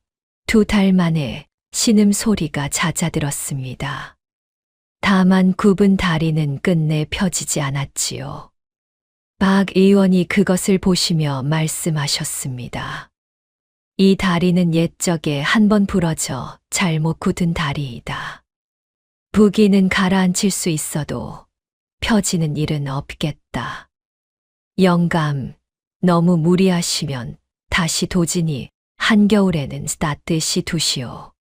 Speaker 2: 2달 만에 신음소리가 잦아들었습니다. 다만 굽은 다리는 끝내 펴지지 않았지요. 박 의원이 그것을 보시며 말씀하셨습니다. 이 다리는 옛적에 한 번 부러져 잘못 굳은 다리이다. 부기는 가라앉힐 수 있어도 펴지는 일은 없겠다. 영감, 너무 무리하시면 다시 도지니 한겨울에는 따뜻이 두시오.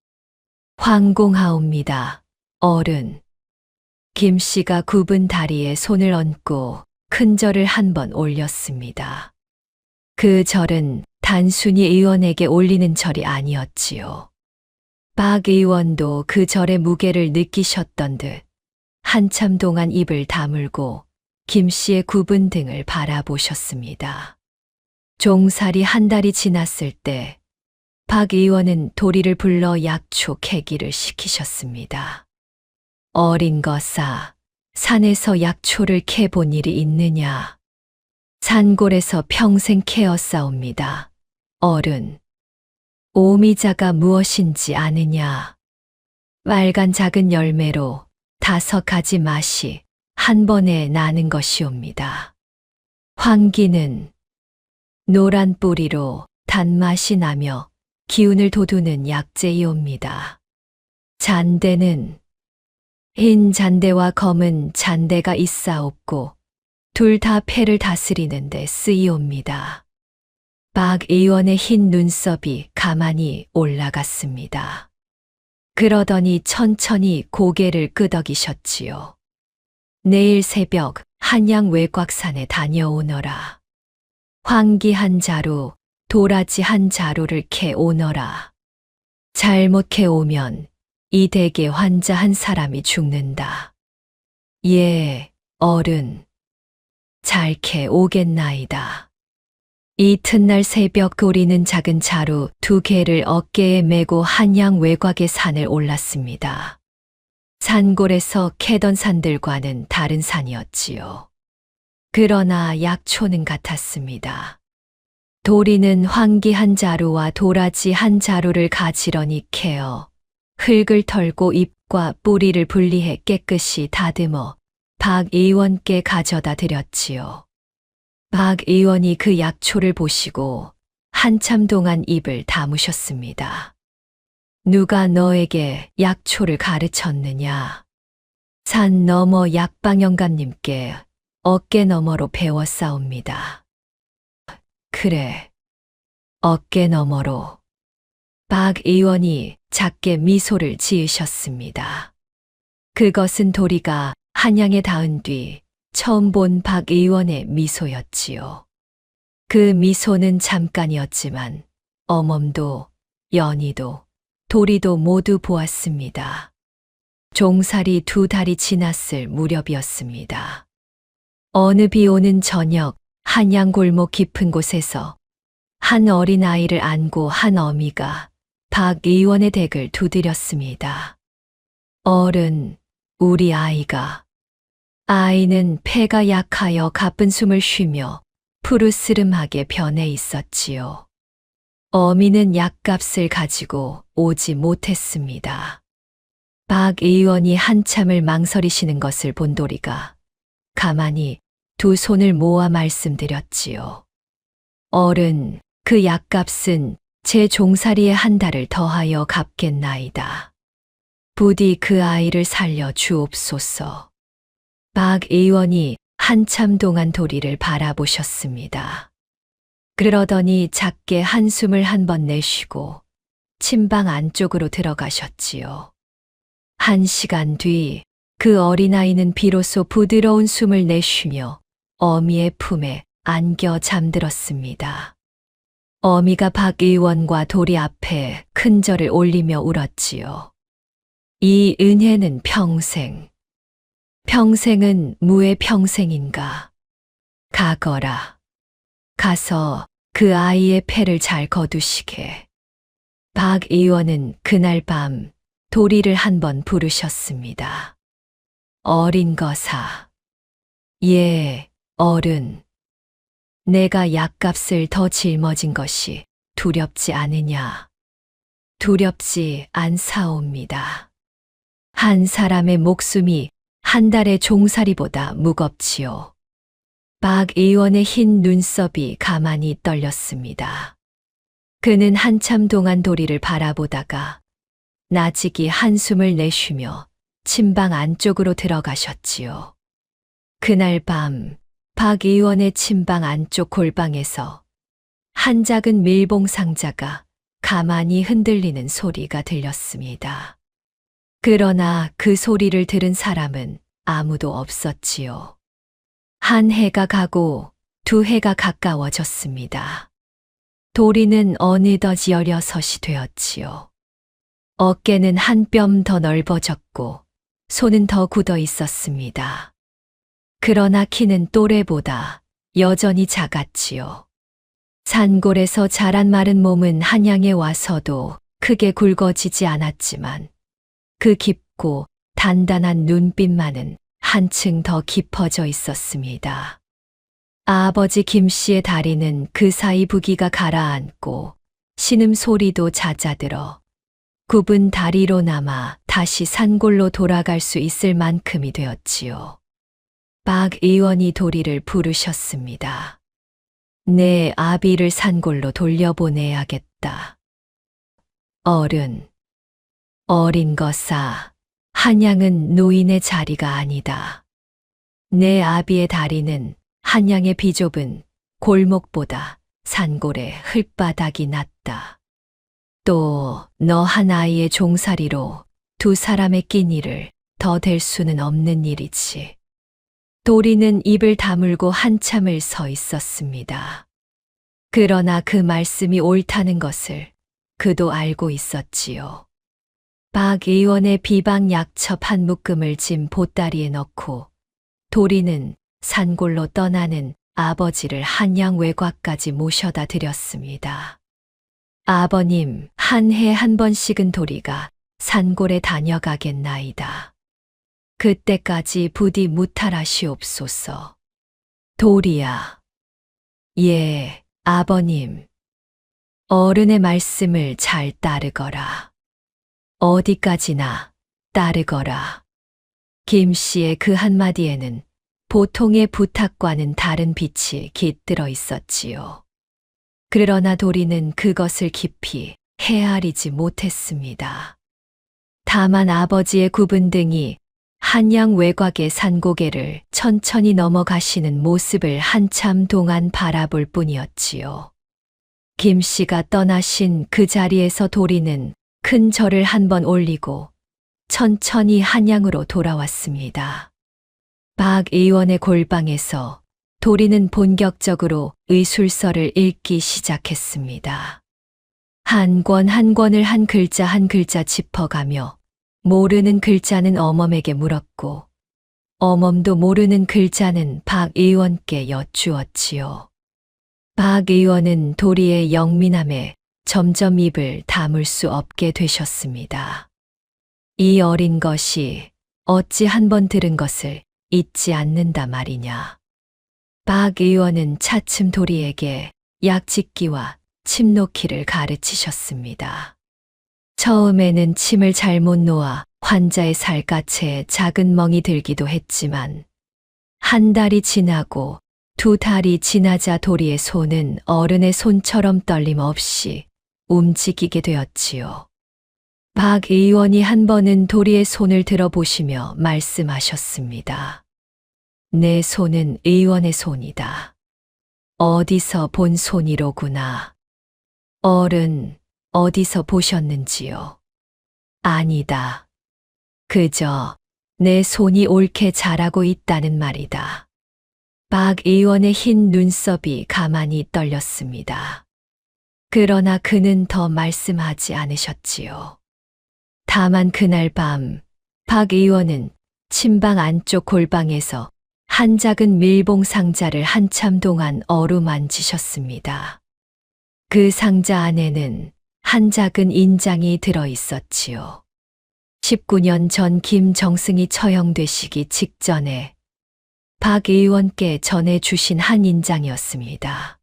Speaker 2: 황공하옵니다, 어른. 김 씨가 굽은 다리에 손을 얹고 큰 절을 한 번 올렸습니다. 그 절은 단순히 의원에게 올리는 절이 아니었지요. 박 의원도 그 절의 무게를 느끼셨던 듯 한참 동안 입을 다물고 김 씨의 굽은 등을 바라보셨습니다. 종살이 한 달이 지났을 때 박 의원은 도리를 불러 약초 캐기를 시키셨습니다. 어린 것아, 산에서 약초를 캐본 일이 있느냐? 산골에서 평생 캐었사옵니다. 어른. 오미자가 무엇인지 아느냐? 빨간 작은 열매로 5가지 맛이 한 번에 나는 것이옵니다. 황기는 노란 뿌리로 단맛이 나며 기운을 돋우는 약재이옵니다. 잔대는 흰 잔대와 검은 잔대가 있사옵고 둘 다 폐를 다스리는 데 쓰이옵니다. 박 의원의 흰 눈썹이 가만히 올라갔습니다. 그러더니 천천히 고개를 끄덕이셨지요. 내일 새벽 한양 외곽산에 다녀오너라. 황기 한 자루, 도라지 한 자루를 캐 오너라. 잘못 캐 오면 이 댁에 환자 한 사람이 죽는다. 예, 어른. 잘 캐 오겠나이다. 이튿날 새벽 도리는 작은 자루 2개를 어깨에 메고 한양 외곽의 산을 올랐습니다. 산골에서 캐던 산들과는 다른 산이었지요. 그러나 약초는 같았습니다. 도리는 황기 1자루와 도라지 1자루를 가지런히 캐어 흙을 털고 잎과 뿌리를 분리해 깨끗이 다듬어 박 의원께 가져다 드렸지요. 박 의원이 그 약초를 보시고 한참 동안 입을 다무셨습니다. 누가 너에게 약초를 가르쳤느냐? 산 너머 약방영감님께 어깨 너머로 배웠사옵니다. 그래, 어깨 너머로. 박 의원이 작게 미소를 지으셨습니다. 그것은 도리가 한양에 닿은 뒤 처음 본 박 의원의 미소였지요. 그 미소는 잠깐이었지만 어멈도 연희도 도리도 모두 보았습니다. 종살이 2달이 지났을 무렵이었습니다. 어느 비 오는 저녁 한양 골목 깊은 곳에서 한 어린아이를 안고 한 어미가 박 의원의 댁을 두드렸습니다. 어른, 우리 아이가. 아이는 폐가 약하여 가쁜 숨을 쉬며 푸르스름하게 변해 있었지요. 어미는 약값을 가지고 오지 못했습니다. 박 의원이 한참을 망설이시는 것을 본 도리가 가만히 2 손을 모아 말씀드렸지요. 어른, 그 약값은 제 종살이의 1달을 더하여 갚겠나이다. 부디 그 아이를 살려 주옵소서. 박 의원이 한참 동안 도리를 바라보셨습니다. 그러더니 작게 한숨을 1번 내쉬고 침방 안쪽으로 들어가셨지요. 1시간 뒤 그 어린아이는 비로소 부드러운 숨을 내쉬며 어미의 품에 안겨 잠들었습니다. 어미가 박 의원과 도리 앞에 큰 절을 올리며 울었지요. 이 은혜는 평생. 평생은 무의 평생인가. 가거라. 가서 그 아이의 폐를 잘 거두시게. 박 의원은 그날 밤 도리를 1번 부르셨습니다. 어린 거사. 예, 어른. 내가 약값을 더 짊어진 것이 두렵지 않으냐. 두렵지 않사옵니다. 한 사람의 목숨이 1달의 종살이보다 무겁지요. 박 의원의 흰 눈썹이 가만히 떨렸습니다. 그는 한참 동안 도리를 바라보다가 나직이 한숨을 내쉬며 침방 안쪽으로 들어가셨지요. 그날 밤 박 의원의 침방 안쪽 골방에서 한 작은 밀봉 상자가 가만히 흔들리는 소리가 들렸습니다. 그러나 그 소리를 들은 사람은 아무도 없었지요. 1해가 가고 2해가 가까워졌습니다. 도리는 어느덧 16이 되었지요. 어깨는 한 뼘 더 넓어졌고 손은 더 굳어 있었습니다. 그러나 키는 또래보다 여전히 작았지요. 산골에서 자란 마른 몸은 한양에 와서도 크게 굵어지지 않았지만 그 깊고 단단한 눈빛만은 한층 더 깊어져 있었습니다. 아버지 김 씨의 다리는 그 사이 부기가 가라앉고 신음소리도 잦아들어 굽은 다리로 남아 다시 산골로 돌아갈 수 있을 만큼이 되었지요. 박 의원이 도리를 부르셨습니다. 내 아비를 산골로 돌려보내야겠다. 어른, 어린 거사, 한양은 노인의 자리가 아니다. 내 아비의 다리는 한양의 비좁은 골목보다 산골의 흙바닥이 낫다. 또 너 한 아이의 종살이로 2 사람의 끼니를 더 댈 수는 없는 일이지. 도리는 입을 다물고 한참을 서 있었습니다. 그러나 그 말씀이 옳다는 것을 그도 알고 있었지요. 박 의원의 비방 약첩 1 묶음을 짐 보따리에 넣고 도리는 산골로 떠나는 아버지를 한양 외곽까지 모셔다 드렸습니다. 아버님, 한 해 한 번씩은 도리가 산골에 다녀가겠나이다. 그때까지 부디 무탈하시옵소서. 도리야. 예, 아버님. 어른의 말씀을 잘 따르거라. 어디까지나 따르거라. 김 씨의 그 한마디에는 보통의 부탁과는 다른 빛이 깃들어 있었지요. 그러나 도리는 그것을 깊이 헤아리지 못했습니다. 다만 아버지의 굽은 등이 한양 외곽의 산고개를 천천히 넘어가시는 모습을 한참 동안 바라볼 뿐이었지요. 김 씨가 떠나신 그 자리에서 도리는 큰 절을 한번 올리고 천천히 한양으로 돌아왔습니다. 박 의원의 골방에서 도리는 본격적으로 의술서를 읽기 시작했습니다. 한 권 한 권을 한 글자 한 글자 짚어가며 모르는 글자는 어멈에게 물었고 어멈도 모르는 글자는 박 의원께 여쭈었지요. 박 의원은 도리의 영민함에 점점 입을 다물 수 없게 되셨습니다. 이 어린 것이 어찌 한 번 들은 것을 잊지 않는다 말이냐. 박 의원은 차츰 도리에게 약짓기와 침 놓기를 가르치셨습니다. 처음에는 침을 잘못 놓아 환자의 살갗에 작은 멍이 들기도 했지만 한 달이 지나고 두 달이 지나자 도리의 손은 어른의 손처럼 떨림 없이 움직이게 되었지요. 박 의원이 한 번은 도리의 손을 들어보시며 말씀하셨습니다. 내 손은 의원의 손이다. 어디서 본 손이로구나. 어른, 어디서 보셨는지요? 아니다. 그저 내 손이 옳게 자라고 있다는 말이다. 박 의원의 흰 눈썹이 가만히 떨렸습니다. 그러나 그는 더 말씀하지 않으셨지요. 다만 그날 밤, 박 의원은 침방 안쪽 골방에서 한 작은 밀봉 상자를 한참 동안 어루만지셨습니다. 그 상자 안에는 한 작은 인장이 들어 있었지요. 19년 전 김정승이 처형되시기 직전에 박 의원께 전해주신 한 인장이었습니다.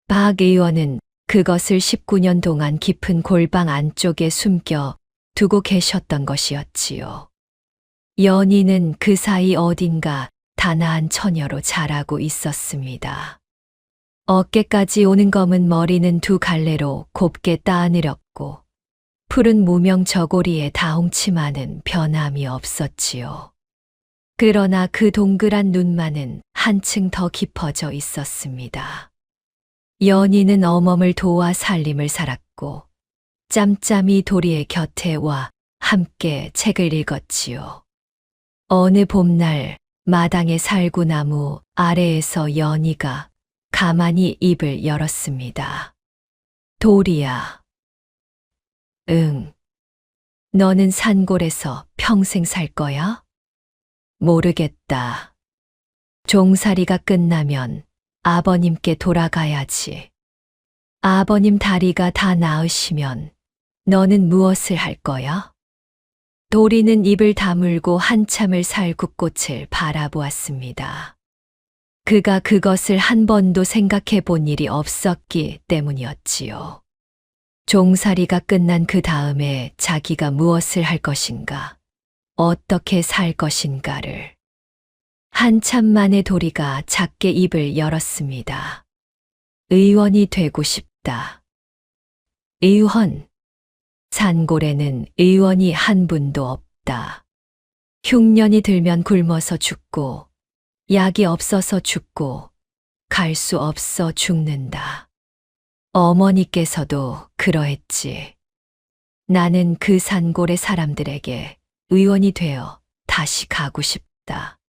Speaker 2: 박 의원은 그것을 19년 동안 깊은 골방 안쪽에 숨겨 두고 계셨던 것이었지요. 연희는 그 사이 어딘가 단아한 처녀로 자라고 있었습니다. 어깨까지 오는 검은 머리는 두 갈래로 곱게 따늘었고 푸른 무명 저고리에 다홍치마는 변함이 없었지요. 그러나 그 동그란 눈만은 한층 더 깊어져 있었습니다. 연희는 어멈을 도와 살림을 살았고 짬짬이 도리의 곁에 와 함께 책을 읽었지요. 어느 봄날 마당의 살구나무 아래에서 연희가 가만히 입을 열었습니다. 도리야. 응. 너는 산골에서 평생 살 거야? 모르겠다. 종살이가 끝나면 아버님께 돌아가야지. 아버님 다리가 다 나으시면 너는 무엇을 할 거야? 도리는 입을 다물고 한참을 살구꽃을 바라보았습니다. 그가 그것을 한 번도 생각해 본 일이 없었기 때문이었지요. 종살이가 끝난 그 다음에 자기가 무엇을 할 것인가, 어떻게 살 것인가를. 한참 만에 도리가 작게 입을 열었습니다. 의원이 되고 싶다. 의원. 산골에는 의원이 한 분도 없다. 흉년이 들면 굶어서 죽고, 약이 없어서 죽고, 갈 수 없어 죽는다. 어머니께서도 그러했지. 나는 그 산골의 사람들에게 의원이 되어 다시 가고 싶다.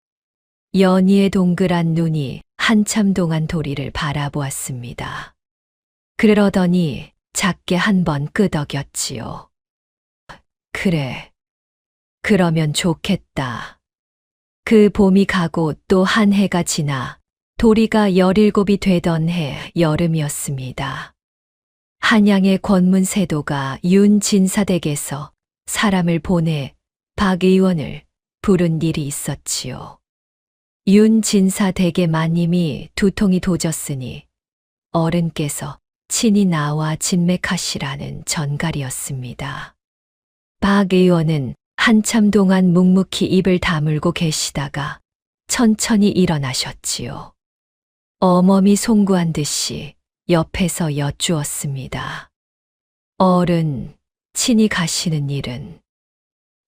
Speaker 2: 연희의 동그란 눈이 한참 동안 도리를 바라보았습니다. 그러더니 작게 한번 끄덕였지요. 그래. 그러면 좋겠다. 그 봄이 가고 또 한 해가 지나 도리가 17이 되던 해 여름이었습니다. 한양의 권문세도가 윤 진사댁에서 사람을 보내 박 의원을 부른 일이 있었지요. 윤 진사댁의 마님이 두통이 도졌으니 어른께서 친히 나와 진맥하시라는 전갈이었습니다. 박 의원은 한참 동안 묵묵히 입을 다물고 계시다가 천천히 일어나셨지요. 어멈이 송구한 듯이 옆에서 여쭈었습니다. 어른, 친히 가시는 일은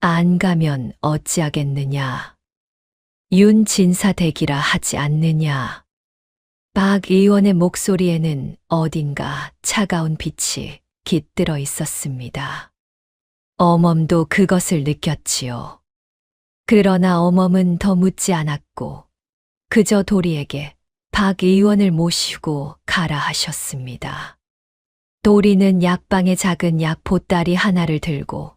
Speaker 2: 안 가면 어찌하겠느냐. 윤 진사댁이라 하지 않느냐. 박 의원의 목소리에는 어딘가 차가운 빛이 깃들어 있었습니다. 어멈도 그것을 느꼈지요. 그러나 어멈은 더 묻지 않았고 그저 도리에게 박 의원을 모시고 가라 하셨습니다. 도리는 약방에 작은 약 보따리 하나를 들고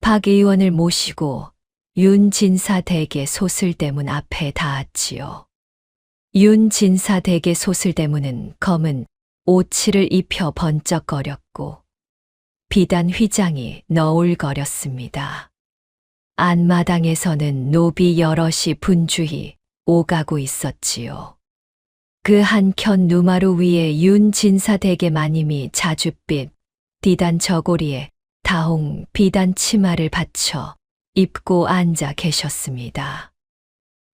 Speaker 2: 박 의원을 모시고 윤 진사댁의 소슬대문 앞에 닿았지요. 윤 진사댁의 소슬대문은 검은 오치를 입혀 번쩍거렸고 비단 휘장이 너울거렸습니다. 안마당에서는 노비 여럿이 분주히 오가고 있었지요. 그 한켠 누마루 위에 윤 진사댁의 마님이 자줏빛 디단 저고리에 다홍 비단 치마를 받쳐 입고 앉아 계셨습니다.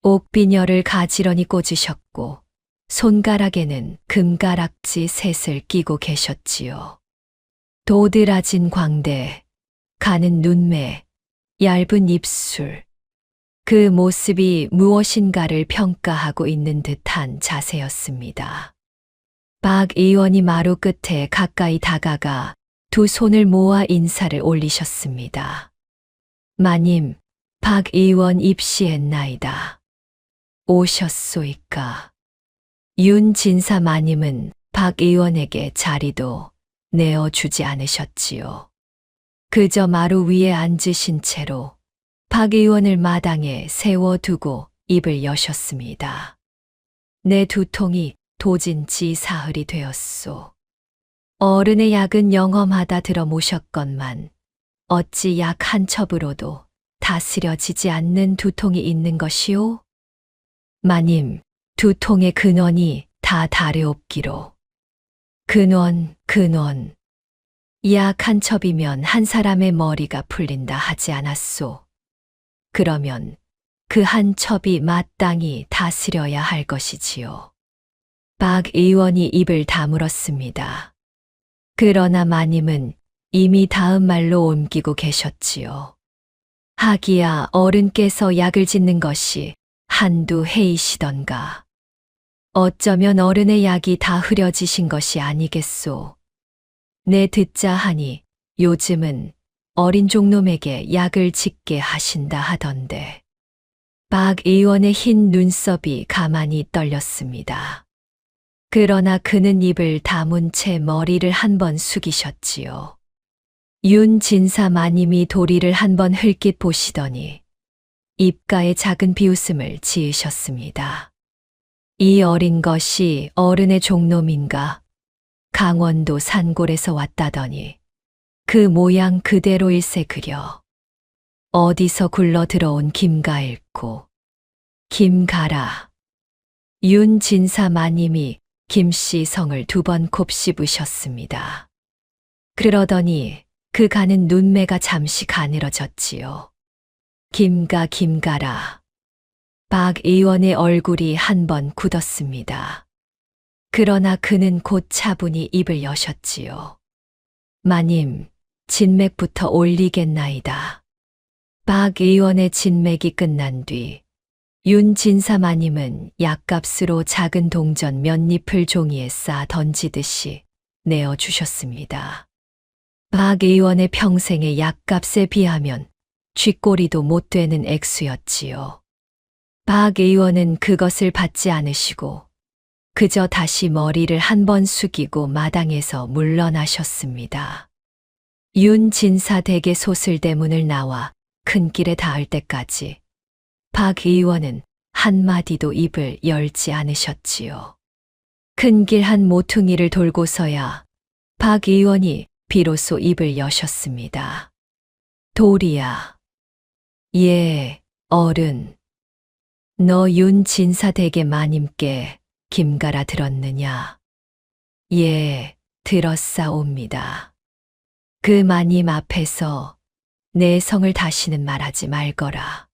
Speaker 2: 옥비녀를 가지런히 꽂으셨고 손가락에는 금가락지 셋을 끼고 계셨지요. 도드라진 광대, 가는 눈매, 얇은 입술, 그 모습이 무엇인가를 평가하고 있는 듯한 자세였습니다. 박 의원이 마루 끝에 가까이 다가가 두 손을 모아 인사를 올리셨습니다. 마님, 박 의원 입시했나이다. 오셨소이까. 윤 진사 마님은 박 의원에게 자리도 내어주지 않으셨지요. 그저 마루 위에 앉으신 채로 박 의원을 마당에 세워두고 입을 여셨습니다. 내 두통이 도진지 사흘이 되었소. 어른의 약은 영험하다 들어 모셨건만 어찌 약 한 첩으로도 다스려지지 않는 두통이 있는 것이오? 마님, 두통의 근원이 다 다르옵기로. 근원. 약 한 첩이면 한 사람의 머리가 풀린다 하지 않았소. 그러면 그 한 첩이 마땅히 다스려야 할 것이지요. 박 의원이 입을 다물었습니다. 그러나 마님은 이미 다음 말로 옮기고 계셨지요. 하기야 어른께서 약을 짓는 것이 한두 해이시던가. 어쩌면 어른의 약이 다 흐려지신 것이 아니겠소. 내 듣자 하니 요즘은 어린 종놈에게 약을 짓게 하신다 하던데. 박 의원의 흰 눈썹이 가만히 떨렸습니다. 그러나 그는 입을 다문 채 머리를 한번 숙이셨지요. 윤 진사 마님이 도리를 한번 흘낏 보시더니 입가에 작은 비웃음을 지으셨습니다. 이 어린 것이 어른의 종놈인가? 강원도 산골에서 왔다더니 그 모양 그대로일세 그려. 어디서 굴러 들어온 김가 읽고 김가라. 윤 진사 마님이 김씨 성을 2번 곱씹으셨습니다. 그러더니 그 가는 눈매가 잠시 가늘어졌지요. 김가라. 박 의원의 얼굴이 한번 굳었습니다. 그러나 그는 곧 차분히 입을 여셨지요. 마님, 진맥부터 올리겠나이다. 박 의원의 진맥이 끝난 뒤 윤 진사 마님은 약값으로 작은 동전 몇 잎을 종이에 싸 던지듯이 내어주셨습니다. 박 의원의 평생의 약값에 비하면 쥐꼬리도 못 되는 액수였지요. 박 의원은 그것을 받지 않으시고 그저 다시 머리를 한번 숙이고 마당에서 물러나셨습니다. 윤 진사 댁의 소슬대문을 나와 큰 길에 닿을 때까지 박 의원은 한마디도 입을 열지 않으셨지요. 큰 길 한 모퉁이를 돌고서야 박 의원이 비로소 입을 여셨습니다. 도리야. 예, 어른. 너 윤진사 댁의 마님께 김가라 들었느냐? 예, 들었사옵니다. 그 마님 앞에서 내 성을 다시는 말하지 말거라.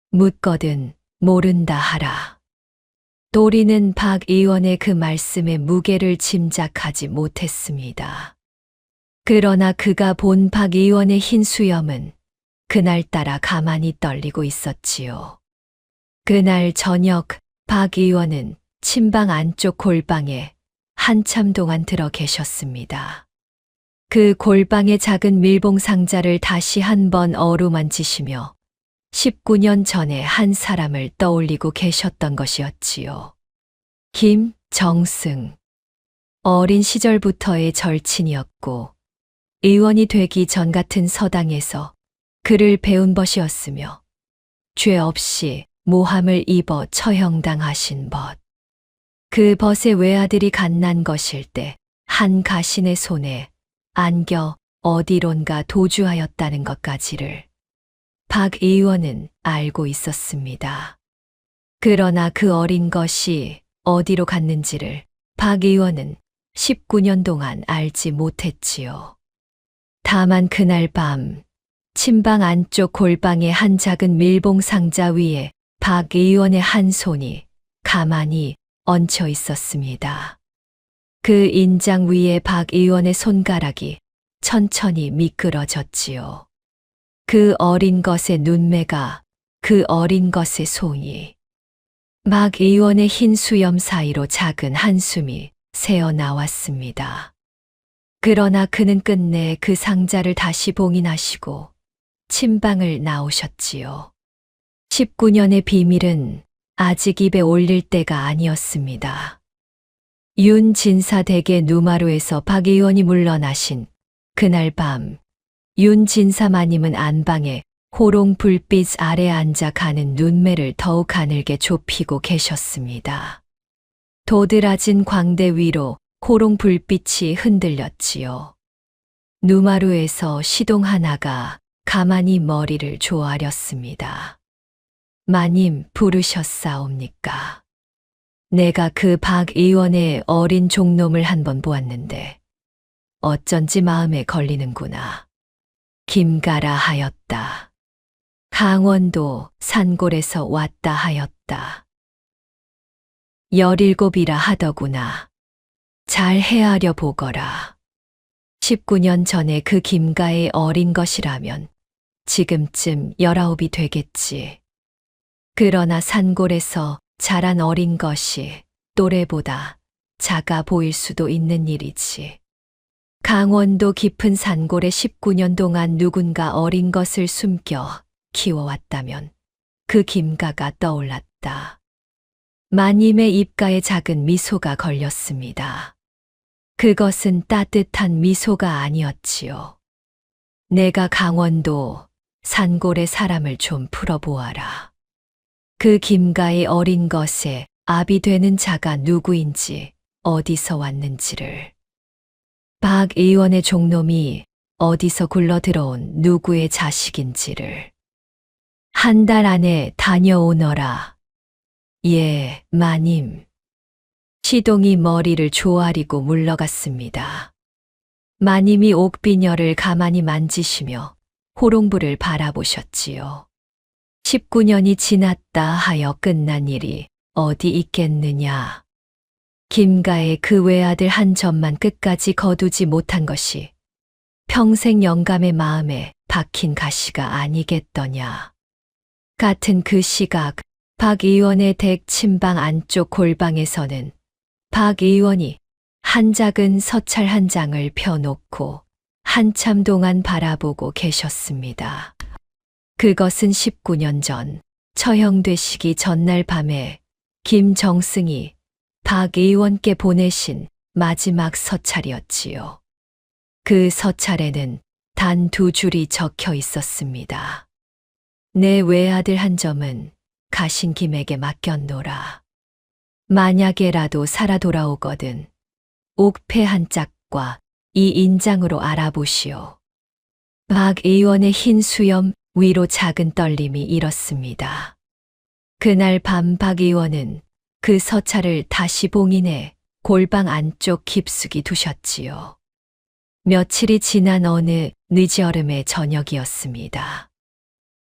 Speaker 2: 묻거든 모른다 하라. 도리는 박 의원의 그 말씀의 무게를 짐작하지 못했습니다. 그러나 그가 본 박 의원의 흰 수염은 그날따라 가만히 떨리고 있었지요. 그날 저녁 박 의원은 침방 안쪽 골방에 한참 동안 들어 계셨습니다. 그 골방의 작은 밀봉 상자를 다시 한번 어루만지시며 19년 전에 한 사람을 떠올리고 계셨던 것이었지요. 김정승. 어린 시절부터의 절친이었고 의원이 되기 전 같은 서당에서 그를 배운 벗이었으며 죄 없이 모함을 입어 처형당하신 벗. 그 벗의 외아들이 갓난 것일 때 한 가신의 손에 안겨 어디론가 도주하였다는 것까지를 박 의원은 알고 있었습니다. 그러나 그 어린 것이 어디로 갔는지를 박 의원은 19년 동안 알지 못했지요. 다만 그날 밤 침방 안쪽 골방의 한 작은 밀봉 상자 위에 박 의원의 한 손이 가만히 얹혀 있었습니다. 그 인장 위에 박 의원의 손가락이 천천히 미끄러졌지요. 그 어린 것의 눈매가 그 어린 것의 손이. 박 의원의 흰 수염 사이로 작은 한숨이 새어 나왔습니다. 그러나 그는 끝내 그 상자를 다시 봉인하시고 침방을 나오셨지요. 19년의 비밀은 아직 입에 올릴 때가 아니었습니다. 윤진사 댁의 누마루에서 박 의원이 물러나신 그날 밤 윤진사 마님은 안방에 호롱 불빛 아래 앉아 가는 눈매를 더욱 가늘게 좁히고 계셨습니다. 도드라진 광대 위로 호롱 불빛이 흔들렸지요. 누마루에서 시동 하나가 가만히 머리를 조아렸습니다. 마님 부르셨사옵니까? 내가 그 박 의원의 어린 종놈을 한번 보았는데 어쩐지 마음에 걸리는구나. 김가라 하였다. 강원도 산골에서 왔다 하였다. 17이라 하더구나. 잘 헤아려 보거라. 19년 전에 그 김가의 어린 것이라면 지금쯤 19이 되겠지. 그러나 산골에서 자란 어린 것이 또래보다 작아 보일 수도 있는 일이지. 강원도 깊은 산골에 19년 동안 누군가 어린 것을 숨겨 키워왔다면 그 김가가 떠올랐다. 마님의 입가에 작은 미소가 걸렸습니다. 그것은 따뜻한 미소가 아니었지요. 내가 강원도 산골의 사람을 좀 풀어보아라. 그 김가의 어린 것에 압이 되는 자가 누구인지 어디서 왔는지를. 박 의원의 종놈이 어디서 굴러 들어온 누구의 자식인지를. 한 달 안에 다녀오너라. 예, 마님. 시동이 머리를 조아리고 물러갔습니다. 마님이 옥비녀를 가만히 만지시며 호롱불을 바라보셨지요. 19년이 지났다 하여 끝난 일이 어디 있겠느냐. 김가의 그 외아들 한 점만 끝까지 거두지 못한 것이 평생 영감의 마음에 박힌 가시가 아니겠더냐. 같은 그 시각 박 의원의 댁 침방 안쪽 골방에서는 박 의원이 한 작은 서찰 한 장을 펴놓고 한참 동안 바라보고 계셨습니다. 그것은 19년 전 처형되시기 전날 밤에 김정승이 박 의원께 보내신 마지막 서찰이었지요. 그 서찰에는 단 2줄이 적혀 있었습니다. 내 외아들 한 점은 가신 김에게 맡겼노라. 만약에라도 살아 돌아오거든 옥패 한 짝과 이 인장으로 알아보시오. 박 의원의 흰 수염 위로 작은 떨림이 일었습니다. 그날 밤 박 의원은 그 서찰을 다시 봉인해 골방 안쪽 깊숙이 두셨지요. 며칠이 지난 어느 늦여름의 저녁이었습니다.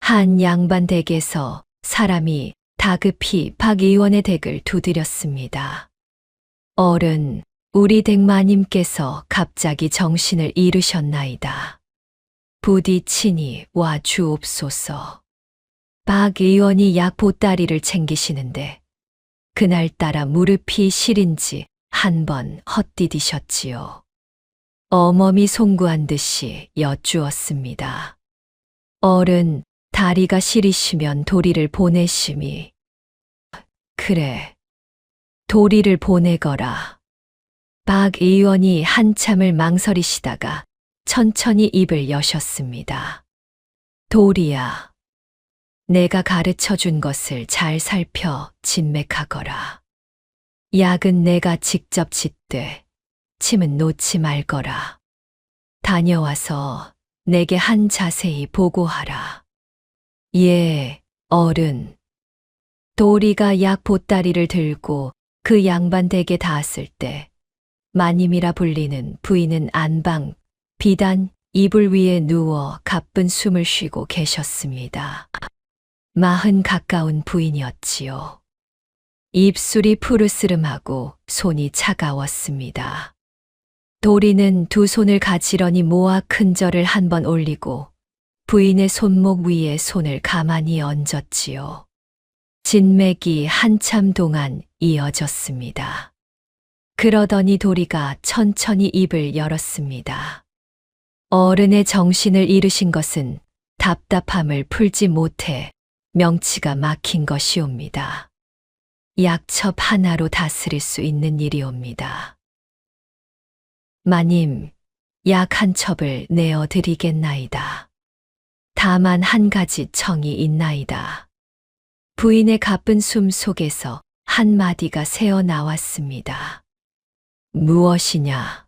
Speaker 2: 한 양반 댁에서 사람이 다급히 박 의원의 댁을 두드렸습니다. 어른, 우리 댁 마님께서 갑자기 정신을 잃으셨나이다. 부디 친히 와 주옵소서. 박 의원이 약 보따리를 챙기시는데 그날따라 무릎이 시린지 한 번 헛디디셨지요. 어멈이 송구한 듯이 여쭈었습니다. 어른, 다리가 시리시면 도리를 보내심이. 그래, 도리를 보내거라. 박 의원이 한참을 망설이시다가 천천히 입을 여셨습니다. 도리야, 내가 가르쳐 준 것을 잘 살펴 진맥하거라. 약은 내가 직접 짓되 침은 놓지 말거라. 다녀와서 내게 한 자세히 보고하라. 예, 어른. 도리가 약 보따리를 들고 그 양반 댁에 닿았을 때 마님이라 불리는 부인은 안방 비단 이불 위에 누워 가쁜 숨을 쉬고 계셨습니다. 40 가까운 부인이었지요. 입술이 푸르스름하고 손이 차가웠습니다. 도리는 두 손을 가지런히 모아 큰절을 한 번 올리고 부인의 손목 위에 손을 가만히 얹었지요. 진맥이 한참 동안 이어졌습니다. 그러더니 도리가 천천히 입을 열었습니다. 어른의 정신을 잃으신 것은 답답함을 풀지 못해 명치가 막힌 것이옵니다. 약첩 하나로 다스릴 수 있는 일이옵니다. 마님, 약 한 첩을 내어 드리겠나이다. 다만 한 가지 청이 있나이다. 부인의 가쁜 숨 속에서 한 마디가 새어 나왔습니다. 무엇이냐?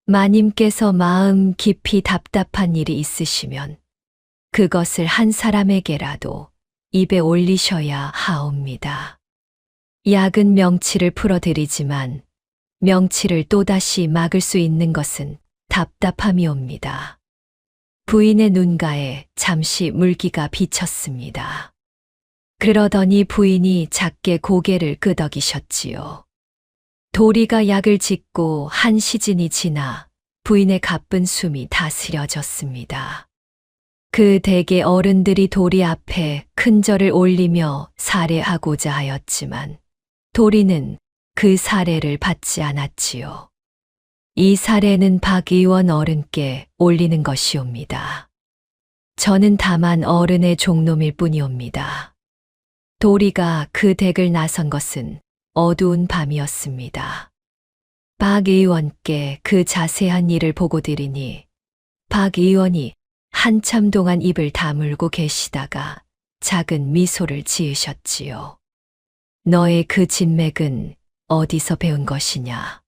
Speaker 2: 마님께서 마음 깊이 답답한 일이 있으시면 그것을 한 사람에게라도 입에 올리셔야 하옵니다. 약은 명치를 풀어드리지만 명치를 또다시 막을 수 있는 것은 답답함이옵니다. 부인의 눈가에 잠시 물기가 비쳤습니다. 그러더니 부인이 작게 고개를 끄덕이셨지요. 도리가 약을 짓고 한 시즌이 지나 부인의 가쁜 숨이 다스려졌습니다. 그 댁의 어른들이 도리 앞에 큰 절을 올리며 살해하고자 하였지만 도리는 그 살해를 받지 않았지요. 이 살해는 박 의원 어른께 올리는 것이옵니다. 저는 다만 어른의 종놈일 뿐이옵니다. 도리가 그 댁을 나선 것은 어두운 밤이었습니다. 박 의원께 그 자세한 일을 보고 드리니 박 의원이 한참 동안 입을 다물고 계시다가 작은 미소를 지으셨지요. 너의 그 진맥은 어디서 배운 것이냐?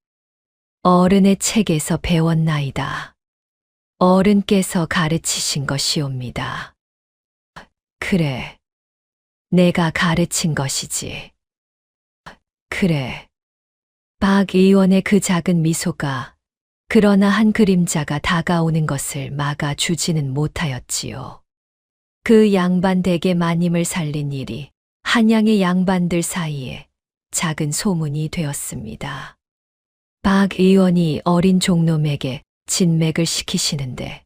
Speaker 2: 어른의 책에서 배웠나이다. 어른께서 가르치신 것이옵니다. 그래, 내가 가르친 것이지. 그래. 박 의원의 그 작은 미소가 그러나 한 그림자가 다가오는 것을 막아주지는 못하였지요. 그 양반 댁의 마님을 살린 일이 한양의 양반들 사이에 작은 소문이 되었습니다. 박 의원이 어린 종놈에게 진맥을 시키시는데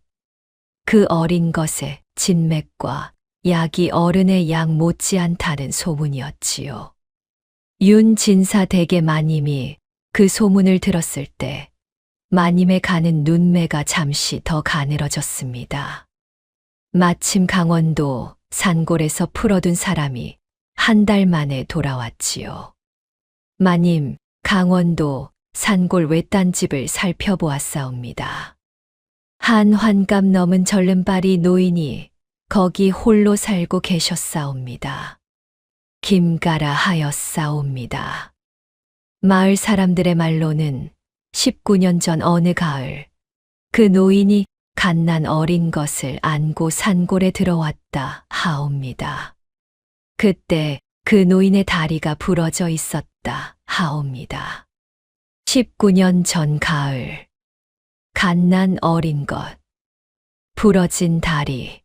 Speaker 2: 그 어린 것에 진맥과 약이 어른의 약 못지않다는 소문이었지요. 윤 진사 댁의 마님이 그 소문을 들었을 때 마님의 가는 눈매가 잠시 더 가늘어졌습니다. 마침 강원도 산골에서 풀어둔 사람이 한 달 만에 돌아왔지요. 마님, 강원도 산골 외딴집을 살펴보았사옵니다. 한 환갑 넘은 절름발이 노인이 거기 홀로 살고 계셨사옵니다. 김가라 하였사옵니다. 마을 사람들의 말로는 19년 전 어느 가을 그 노인이 갓난 어린 것을 안고 산골에 들어왔다 하옵니다. 그때 그 노인의 다리가 부러져 있었다 하옵니다. 19년 전 가을 갓난 어린 것 부러진 다리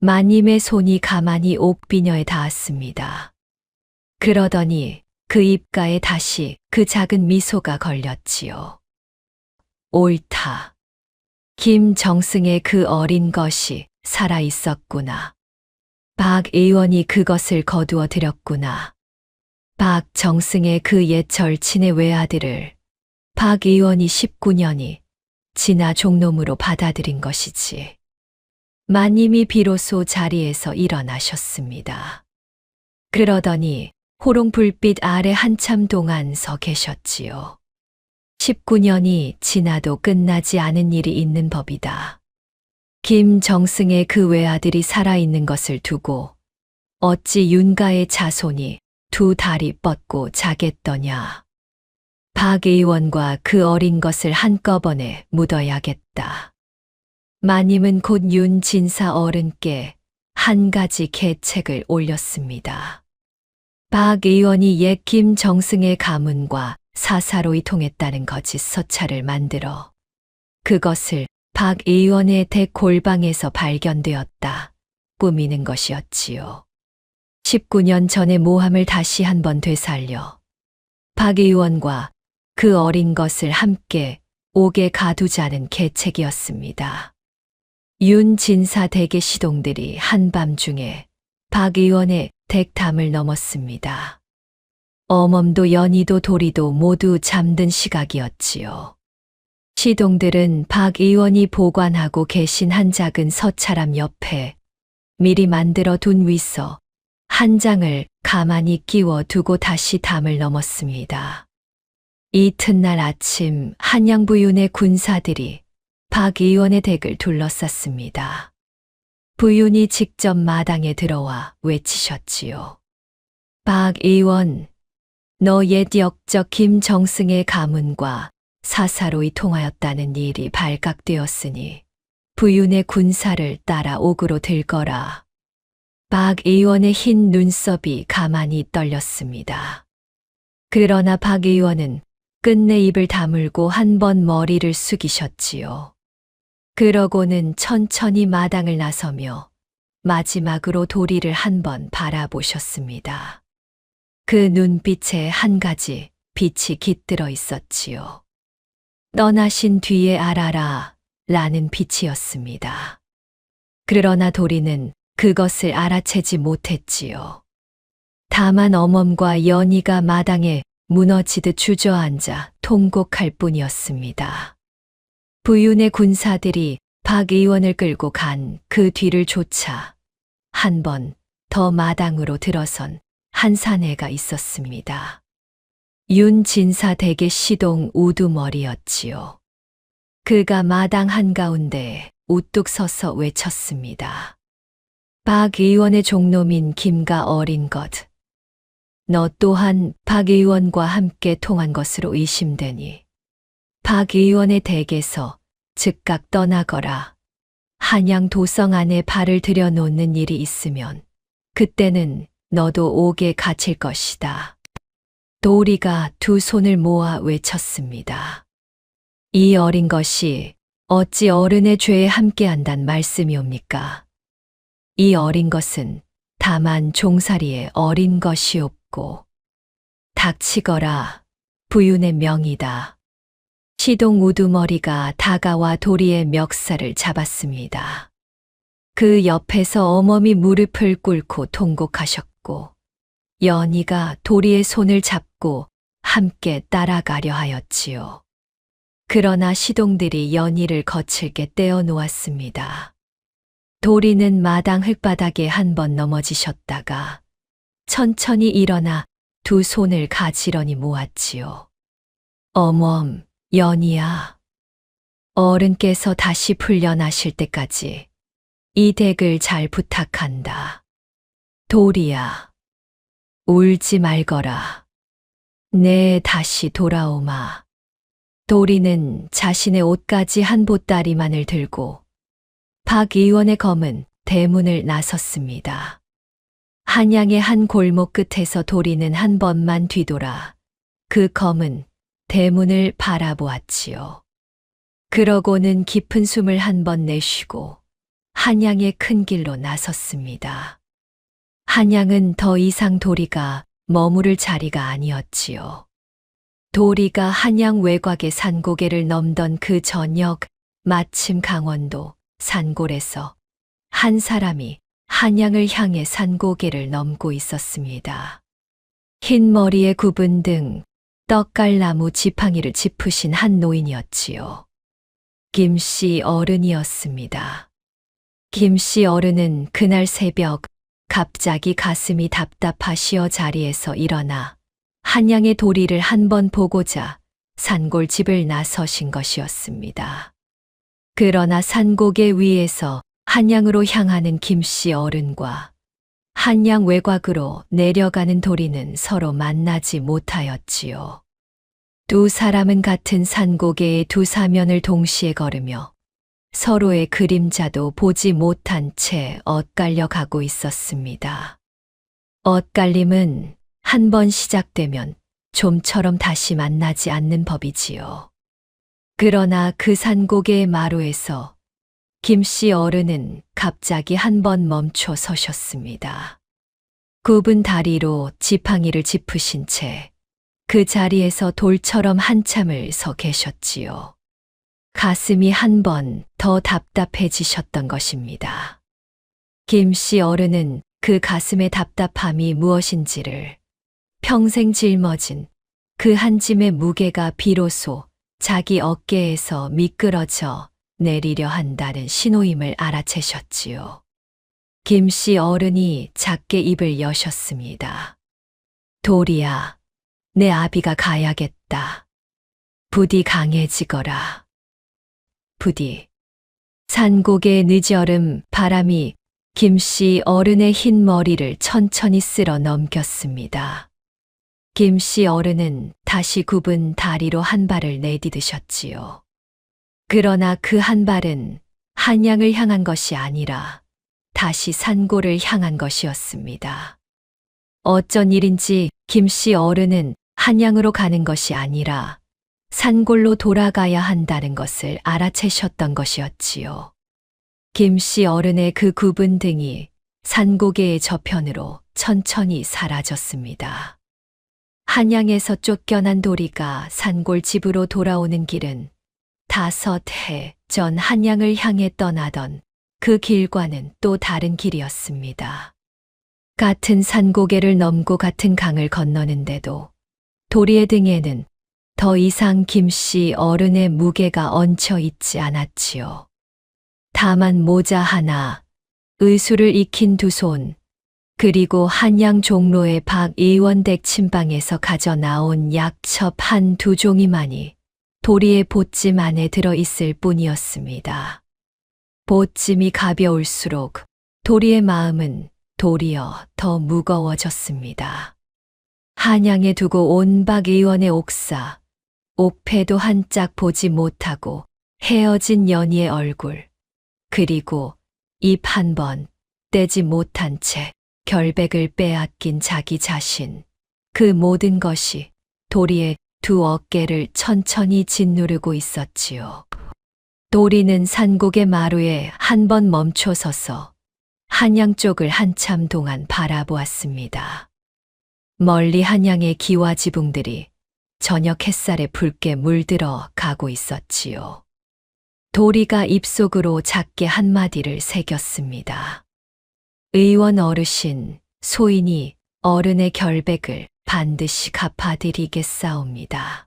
Speaker 2: 마님의 손이 가만히 옥비녀에 닿았습니다. 그러더니 그 입가에 다시 그 작은 미소가 걸렸지요. 옳다. 김정승의 그 어린 것이 살아 있었구나. 박 의원이 그것을 거두어 들였구나. 박정승의 그 옛 절친의 외아들을 박 의원이 19년이 지나 종놈으로 받아들인 것이지. 마님이 비로소 자리에서 일어나셨습니다. 그러더니 호롱 불빛 아래 한참 동안 서 계셨지요. 19년이 지나도 끝나지 않은 일이 있는 법이다. 김정승의 그 외아들이 살아있는 것을 두고 어찌 윤가의 자손이 두 다리 뻗고 자겠더냐. 박 의원과 그 어린 것을 한꺼번에 묻어야겠다. 마님은 곧 윤 진사 어른께 한 가지 계책을 올렸습니다. 박 의원이 옛 김정승의 가문과 사사로이 통했다는 거짓 서찰을 만들어 그것을 박 의원의 대골방에서 발견되었다 꾸미는 것이었지요. 19년 전의 모함을 다시 한번 되살려 박 의원과 그 어린 것을 함께 옥에 가두자는 계책이었습니다. 윤 진사 대개 시동들이 한밤중에 박 의원의 댁담을 넘었습니다. 어멈도 연희도 도리도 모두 잠든 시각이었지요. 시동들은 박 의원이 보관하고 계신 한 작은 서찰함 옆에 미리 만들어 둔 위서 한 장을 가만히 끼워 두고 다시 담을 넘었습니다. 이튿날 아침 한양부윤의 군사들이 박 의원의 댁을 둘러쌌습니다. 부윤이 직접 마당에 들어와 외치셨지요. 박 의원, 너 옛 역적 김정승의 가문과 사사로이 통하였다는 일이 발각되었으니 부윤의 군사를 따라 옥으로 들거라. 박 의원의 흰 눈썹이 가만히 떨렸습니다. 그러나 박 의원은 끝내 입을 다물고 한 번 머리를 숙이셨지요. 그러고는 천천히 마당을 나서며 마지막으로 도리를 한 번 바라보셨습니다. 그 눈빛에 한 가지 빛이 깃들어 있었지요. 떠나신 뒤에 알아라 라는 빛이었습니다. 그러나 도리는 그것을 알아채지 못했지요. 다만 어멈과 연희가 마당에 무너지듯 주저앉아 통곡할 뿐이었습니다. 부윤의 군사들이 박 의원을 끌고 간 그 뒤를 쫓아 한 번 더 마당으로 들어선 한 사내가 있었습니다. 윤 진사 댁의 시동 우두머리였지요. 그가 마당 한가운데 우뚝 서서 외쳤습니다. 박 의원의 종놈인 김가 어린 것. 너 또한 박 의원과 함께 통한 것으로 의심되니 박 의원의 댁에서 즉각 떠나거라. 한양 도성 안에 발을 들여놓는 일이 있으면 그때는 너도 옥에 갇힐 것이다. 도리가 두 손을 모아 외쳤습니다. 이 어린 것이 어찌 어른의 죄에 함께한단 말씀이옵니까? 이 어린 것은 다만 종살이의 어린 것이옵고 닥치거라 부윤의 명이다. 시동 우두머리가 다가와 도리의 멱살을 잡았습니다. 그 옆에서 어멈이 무릎을 꿇고 통곡하셨고 연희가 도리의 손을 잡고 함께 따라가려 하였지요. 그러나 시동들이 연희를 거칠게 떼어 놓았습니다. 도리는 마당 흙바닥에 한 번 넘어지셨다가 천천히 일어나 두 손을 가지런히 모았지요. 어멈, 연희야. 어른께서 다시 풀려나실 때까지 이 댁을 잘 부탁한다. 도리야. 울지 말거라. 내 다시 돌아오마. 도리는 자신의 옷까지 한 보따리만을 들고 박 의원의 검은 대문을 나섰습니다. 한양의 한 골목 끝에서 도리는 한 번만 뒤돌아 그 검은 대문을 바라보았지요. 그러고는 깊은 숨을 한 번 내쉬고 한양의 큰 길로 나섰습니다. 한양은 더 이상 도리가 머무를 자리가 아니었지요. 도리가 한양 외곽의 산고개를 넘던 그 저녁, 마침 강원도 산골에서 한 사람이 한양을 향해 산고개를 넘고 있었습니다. 흰 머리에 굽은 등 떡갈나무 지팡이를 짚으신 한 노인이었지요. 김씨 어른이었습니다. 김씨 어른은 그날 새벽 갑자기 가슴이 답답하시어 자리에서 일어나 한양의 도리를 한 번 보고자 산골집을 나서신 것이었습니다. 그러나 산고개 위에서 한양으로 향하는 김씨 어른과 한양 외곽으로 내려가는 도리는 서로 만나지 못하였지요. 두 사람은 같은 산고개의 두 사면을 동시에 걸으며 서로의 그림자도 보지 못한 채 엇갈려 가고 있었습니다. 엇갈림은 한 번 시작되면 좀처럼 다시 만나지 않는 법이지요. 그러나 그 산고개의 마루에서 김씨 어른은 갑자기 한 번 멈춰 서셨습니다. 굽은 다리로 지팡이를 짚으신 채 그 자리에서 돌처럼 한참을 서 계셨지요. 가슴이 한 번 더 답답해지셨던 것입니다. 김씨 어른은 그 가슴의 답답함이 무엇인지를 평생 짊어진 그 한 짐의 무게가 비로소 자기 어깨에서 미끄러져 내리려 한다는 신호임을 알아채셨지요. 김씨 어른이 작게 입을 여셨습니다. 도리야, 내 아비가 가야겠다. 부디 강해지거라. 부디. 산고개의 늦여름 바람이 김씨 어른의 흰 머리를 천천히 쓸어 넘겼습니다. 김씨 어른은 다시 굽은 다리로 한 발을 내디드셨지요. 그러나 그 한 발은 한양을 향한 것이 아니라 다시 산골을 향한 것이었습니다. 어쩐 일인지 김씨 어른은 한양으로 가는 것이 아니라 산골로 돌아가야 한다는 것을 알아채셨던 것이었지요. 김씨 어른의 그 굽은 등이 산고개의 저편으로 천천히 사라졌습니다. 한양에서 쫓겨난 도리가 산골 집으로 돌아오는 길은 5해 전 한양을 향해 떠나던 그 길과는 또 다른 길이었습니다. 같은 산고개를 넘고 같은 강을 건너는데도 도리의 등에는 더 이상 김씨 어른의 무게가 얹혀 있지 않았지요. 다만 모자 하나, 의수를 익힌 두 손, 그리고 한양 종로의 박 의원 댁 침방에서 가져 나온 약첩 한 두 종이만이 도리의 보찜 안에 들어 있을 뿐이었습니다. 보찜이 가벼울수록 도리의 마음은 도리어 더 무거워졌습니다. 한양에 두고 온 박 의원의 옥사, 옥패도 한 짝 보지 못하고 헤어진 연희의 얼굴, 그리고 입 한 번 떼지 못한 채 결백을 빼앗긴 자기 자신, 그 모든 것이 도리의 두 어깨를 천천히 짓누르고 있었지요. 도리는 산고개 마루에 한 번 멈춰 서서 한양 쪽을 한참 동안 바라보았습니다. 멀리 한양의 기와 지붕들이 저녁 햇살에 붉게 물들어 가고 있었지요. 도리가 입속으로 작게 한마디를 새겼습니다. 의원 어르신, 소인이 어른의 결백을 반드시 갚아드리겠사옵니다.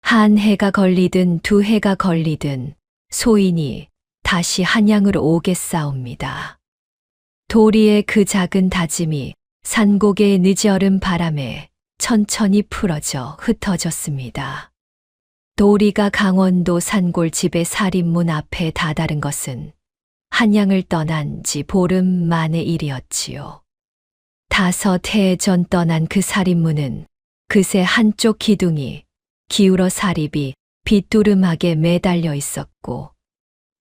Speaker 2: 한 해가 걸리든 두 해가 걸리든 소인이 다시 한양으로 오겠사옵니다. 도리의 그 작은 다짐이 산고개의 늦여름 바람에 천천히 풀어져 흩어졌습니다. 도리가 강원도 산골집의 살인문 앞에 다다른 것은 한양을 떠난 지 보름 만의 일이었지요. 5해 전 떠난 그 살인무는 그새 한쪽 기둥이 기울어 사립이 빗두름하게 매달려 있었고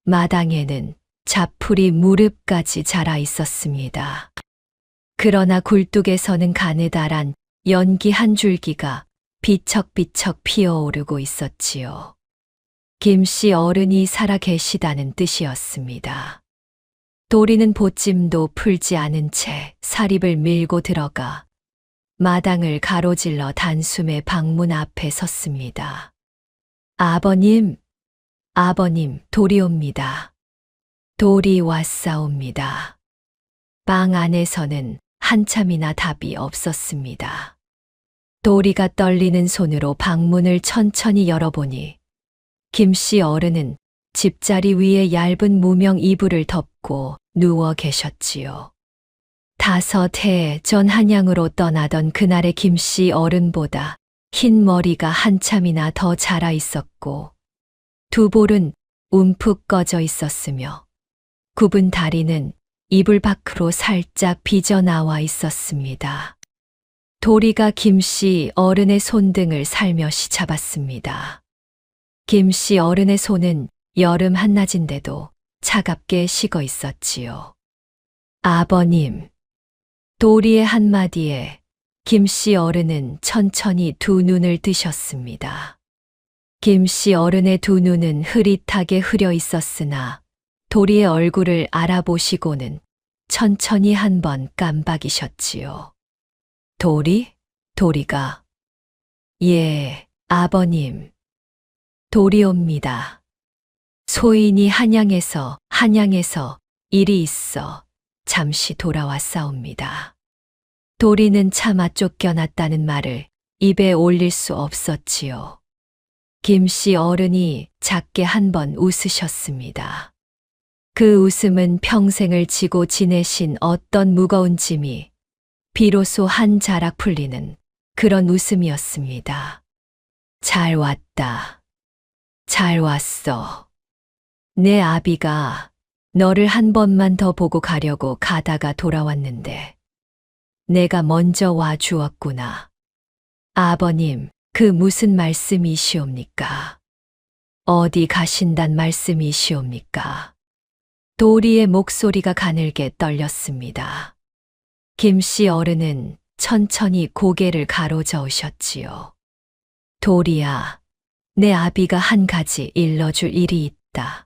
Speaker 2: 마당에는 자풀이 무릎까지 자라 있었습니다. 그러나 굴뚝에서는 가느다란 연기 한 줄기가 비척비척 피어오르고 있었지요. 김씨 어른이 살아 계시다는 뜻이었습니다. 도리는 보찜도 풀지 않은 채 사립을 밀고 들어가 마당을 가로질러 단숨에 방문 앞에 섰습니다. 아버님, 아버님, 도리옵니다. 도리 왔사옵니다. 방 안에서는 한참이나 답이 없었습니다. 도리가 떨리는 손으로 방문을 천천히 열어보니 김씨 어른은 집자리 위에 얇은 무명 이불을 덮고 누워 계셨지요. 5해 전 한양으로 떠나던 그날의 김씨 어른보다 흰 머리가 한참이나 더 자라 있었고 두 볼은 움푹 꺼져 있었으며 굽은 다리는 이불 밖으로 살짝 삐져나와 있었습니다. 도리가 김씨 어른의 손등을 살며시 잡았습니다. 김씨 어른의 손은 여름 한낮인데도 차갑게 식어 있었지요. 아버님. 도리의 한마디에 김씨 어른은 천천히 두 눈을 뜨셨습니다. 김씨 어른의 두 눈은 흐릿하게 흐려 있었으나 도리의 얼굴을 알아보시고는 천천히 한번 깜박이셨지요. 도리? 도리가. 예, 아버님. 도리옵니다. 소인이 한양에서 일이 있어 잠시 돌아왔사옵니다. 도리는 차마 쫓겨났다는 말을 입에 올릴 수 없었지요. 김씨 어른이 작게 한번 웃으셨습니다. 그 웃음은 평생을 지고 지내신 어떤 무거운 짐이 비로소 한 자락 풀리는 그런 웃음이었습니다. 잘 왔다. 잘 왔어. 내 아비가 너를 한 번만 더 보고 가려고 가다가 돌아왔는데 내가 먼저 와 주었구나. 아버님, 그 무슨 말씀이시옵니까? 어디 가신단 말씀이시옵니까? 도리의 목소리가 가늘게 떨렸습니다. 김씨 어른은 천천히 고개를 가로저으셨지요. 도리야, 내 아비가 한 가지 일러줄 일이 있다.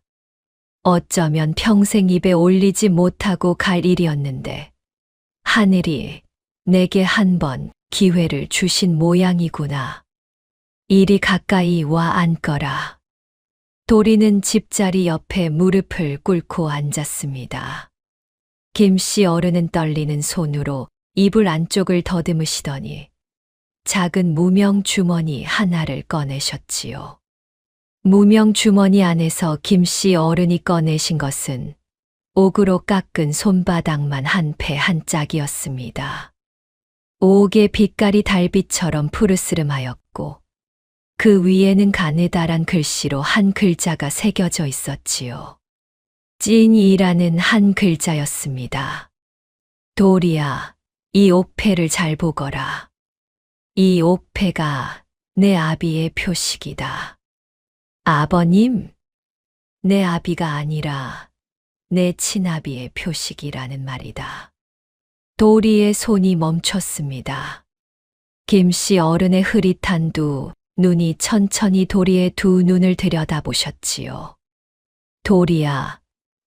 Speaker 2: 어쩌면 평생 입에 올리지 못하고 갈 일이었는데 하늘이 내게 한 번 기회를 주신 모양이구나. 이리 가까이 와 앉거라. 도리는 집자리 옆에 무릎을 꿇고 앉았습니다. 김씨 어른은 떨리는 손으로 이불 안쪽을 더듬으시더니 작은 무명 주머니 하나를 꺼내셨지요. 무명 주머니 안에서 김씨 어른이 꺼내신 것은 옥으로 깎은 손바닥만 한 패 한 짝이었습니다. 옥의 빛깔이 달빛처럼 푸르스름하였고 그 위에는 가느다란 글씨로 한 글자가 새겨져 있었지요. 찐이라는 한 글자였습니다. 도리야, 이 옥패를 잘 보거라. 이 옥패가 내 아비의 표식이다. 아버님, 내 아비가 아니라 내 친아비의 표식이라는 말이다. 도리의 손이 멈췄습니다. 김씨 어른의 흐릿한 두 눈이 천천히 도리의 두 눈을 들여다보셨지요. 도리야,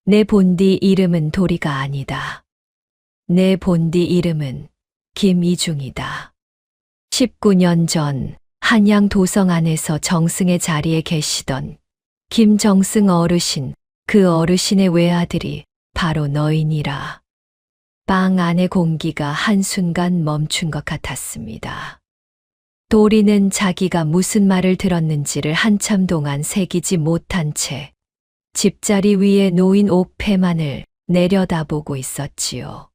Speaker 2: 내 본디 이름은 도리가 아니다. 내 본디 이름은 김이중이다. 19년 전 한양 도성 안에서 정승의 자리에 계시던 김정승 어르신, 그 어르신의 외아들이 바로 너희니라. 방 안의 공기가 한순간 멈춘 것 같았습니다. 도리는 자기가 무슨 말을 들었는지를 한참 동안 새기지 못한 채 집자리 위에 놓인 옥패만을 내려다보고 있었지요.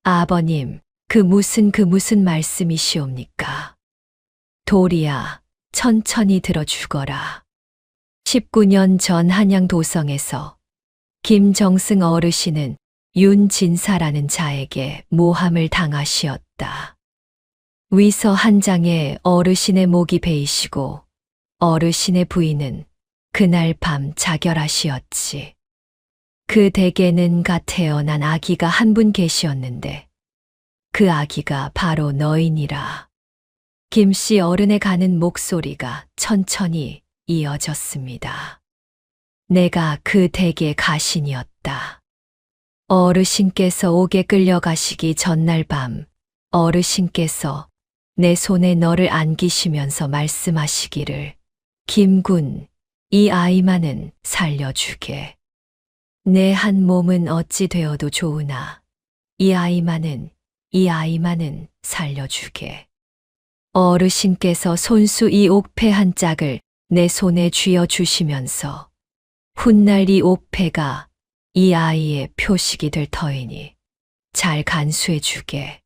Speaker 2: 아버님, 그 무슨 말씀이시옵니까? 도리야, 천천히 들어주거라. 19년 전 한양 도성에서 김정승 어르신은 윤진사라는 자에게 모함을 당하시었다. 위서 한 장에 어르신의 목이 베이시고 어르신의 부인은 그날 밤 자결하시었지. 그 댁에는 갓 태어난 아기가 한 분 계시었는데 그 아기가 바로 너이니라. 김씨 어른의 가는 목소리가 천천히 이어졌습니다. 내가 그 댁의 가신이었다. 어르신께서 옥에 끌려가시기 전날 밤 어르신께서 내 손에 너를 안기시면서 말씀하시기를 김군, 이 아이만은 살려주게. 내 한 몸은 어찌 되어도 좋으나 이 아이만은 살려주게. 어르신께서 손수 이 옥패 한 짝을 내 손에 쥐어 주시면서 훗날 이 옥패가 이 아이의 표식이 될 터이니 잘 간수해 주게.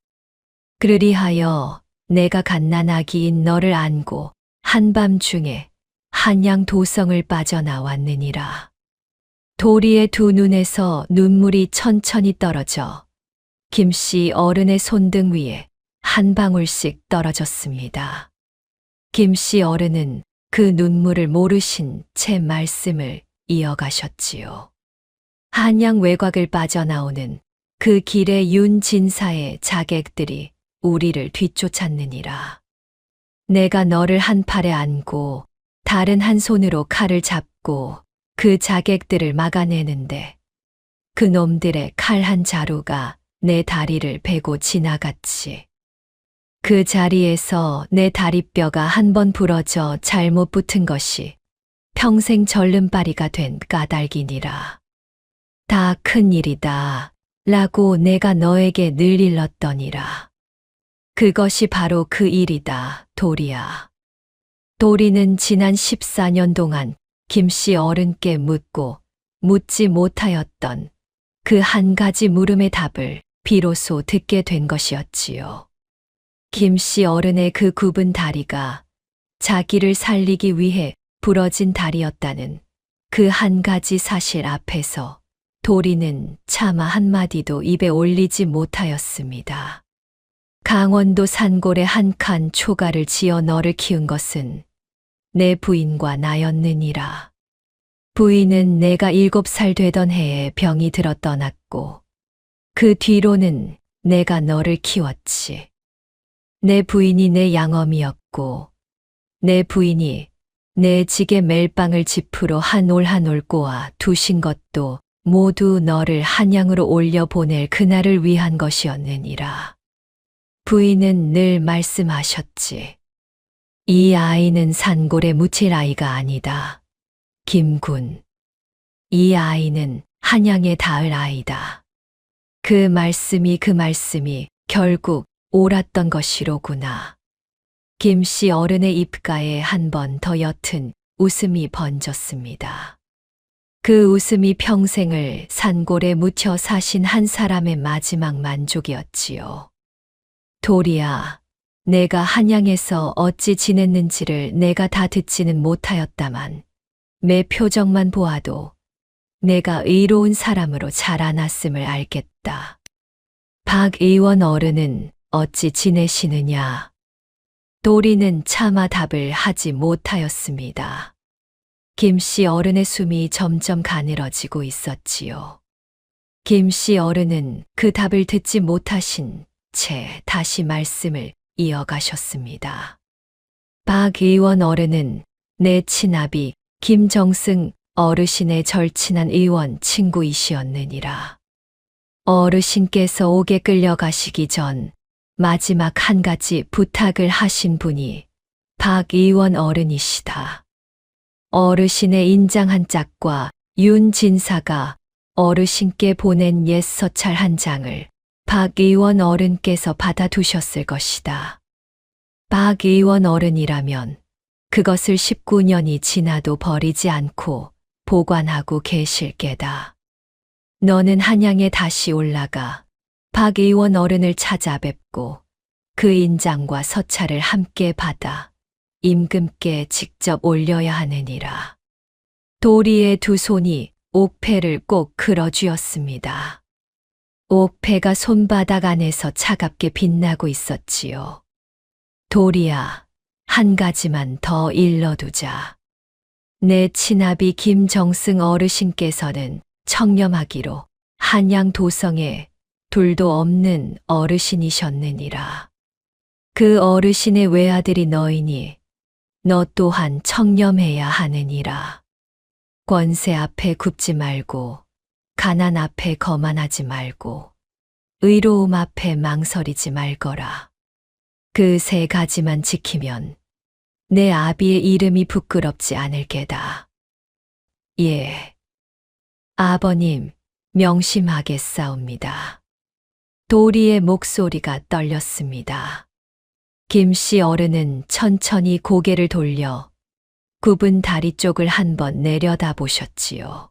Speaker 2: 그리하여 내가 갓난아기인 너를 안고 한밤중에 한양 도성을 빠져나왔느니라. 도리의 두 눈에서 눈물이 천천히 떨어져 김씨 어른의 손등 위에 한 방울씩 떨어졌습니다. 김씨 어른은 그 눈물을 모르신 채 말씀을 이어가셨지요. 한양 외곽을 빠져나오는 그 길에 윤진사의 자객들이 우리를 뒤쫓았느니라. 내가 너를 한 팔에 안고 다른 한 손으로 칼을 잡고 그 자객들을 막아내는데 그 놈들의 칼 한 자루가 내 다리를 베고 지나갔지. 그 자리에서 내 다리뼈가 한 번 부러져 잘못 붙은 것이 평생 절름발이가 된 까닭이니라. 다 큰일이다 라고 내가 너에게 늘 일렀더니라. 그것이 바로 그 일이다, 도리야. 도리는 지난 14년 동안 김씨 어른께 묻고 묻지 못하였던 그 한 가지 물음의 답을 비로소 듣게 된 것이었지요. 김씨 어른의 그 굽은 다리가 자기를 살리기 위해 부러진 다리였다는 그 한 가지 사실 앞에서 도리는 차마 한마디도 입에 올리지 못하였습니다. 강원도 산골에 한 칸 초가를 지어 너를 키운 것은 내 부인과 나였느니라. 부인은 내가 7살 되던 해에 병이 들어 떠났고 그 뒤로는 내가 너를 키웠지. 내 부인이 내 양어미였고 내 부인이 내 지게 멜빵을 지푸로 한 올 한 올 꼬아 두신 것도 모두 너를 한양으로 올려보낼 그날을 위한 것이었느니라. 부인은 늘 말씀하셨지. 이 아이는 산골에 묻힐 아이가 아니다. 김군. 이 아이는 한양에 닿을 아이다. 그 말씀이 결국 옳았던 것이로구나. 김씨 어른의 입가에 한 번 더 옅은 웃음이 번졌습니다. 그 웃음이 평생을 산골에 묻혀 사신 한 사람의 마지막 만족이었지요. 도리야, 내가 한양에서 어찌 지냈는지를 내가 다 듣지는 못하였다만 매 표정만 보아도 내가 의로운 사람으로 자라났음을 알겠다. 박 의원 어른은 어찌 지내시느냐? 도리는 차마 답을 하지 못하였습니다. 김씨 어른의 숨이 점점 가늘어지고 있었지요. 김씨 어른은 그 답을 듣지 못하신 채 다시 말씀을 이어가셨습니다. 박 의원 어른은 내 친아비 김정승 어르신의 절친한 의원 친구이시었느니라. 어르신께서 옥에 끌려가시기 전 마지막 한 가지 부탁을 하신 분이 박 의원 어른이시다. 어르신의 인장 한 짝과 윤진사가 어르신께 보낸 옛 서찰 한 장을 박 의원 어른께서 받아두셨을 것이다. 박 의원 어른이라면 그것을 19년이 지나도 버리지 않고 보관하고 계실 게다. 너는 한양에 다시 올라가 박 의원 어른을 찾아뵙고 그 인장과 서찰을 함께 받아 임금께 직접 올려야 하느니라. 도리의 두 손이 옥패를 꼭 끌어쥐었습니다. 옥패가 손바닥 안에서 차갑게 빛나고 있었지요. 도리야, 한 가지만 더 일러두자. 내 친아비 김정승 어르신께서는 청렴하기로 한양 도성에 둘도 없는 어르신이셨느니라. 그 어르신의 외아들이 너이니 너 또한 청렴해야 하느니라. 권세 앞에 굽지 말고, 가난 앞에 거만하지 말고, 의로움 앞에 망설이지 말거라. 그 세 가지만 지키면 내 아비의 이름이 부끄럽지 않을 게다. 예. 아버님, 명심하겠사옵니다. 도리의 목소리가 떨렸습니다. 김씨 어른은 천천히 고개를 돌려 굽은 다리 쪽을 한번 내려다보셨지요.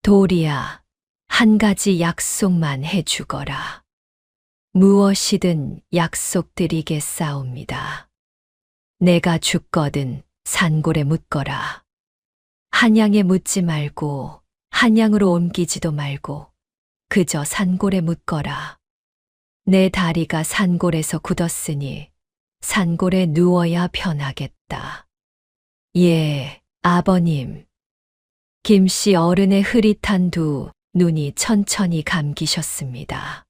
Speaker 2: 도리야, 한 가지 약속만 해주거라. 무엇이든 약속드리겠사옵니다. 내가 죽거든 산골에 묻거라. 한양에 묻지 말고 한양으로 옮기지도 말고 그저 산골에 묻거라. 내 다리가 산골에서 굳었으니 산골에 누워야 편하겠다. 예, 아버님. 김씨 어른의 흐릿한 두 눈이 천천히 감기셨습니다.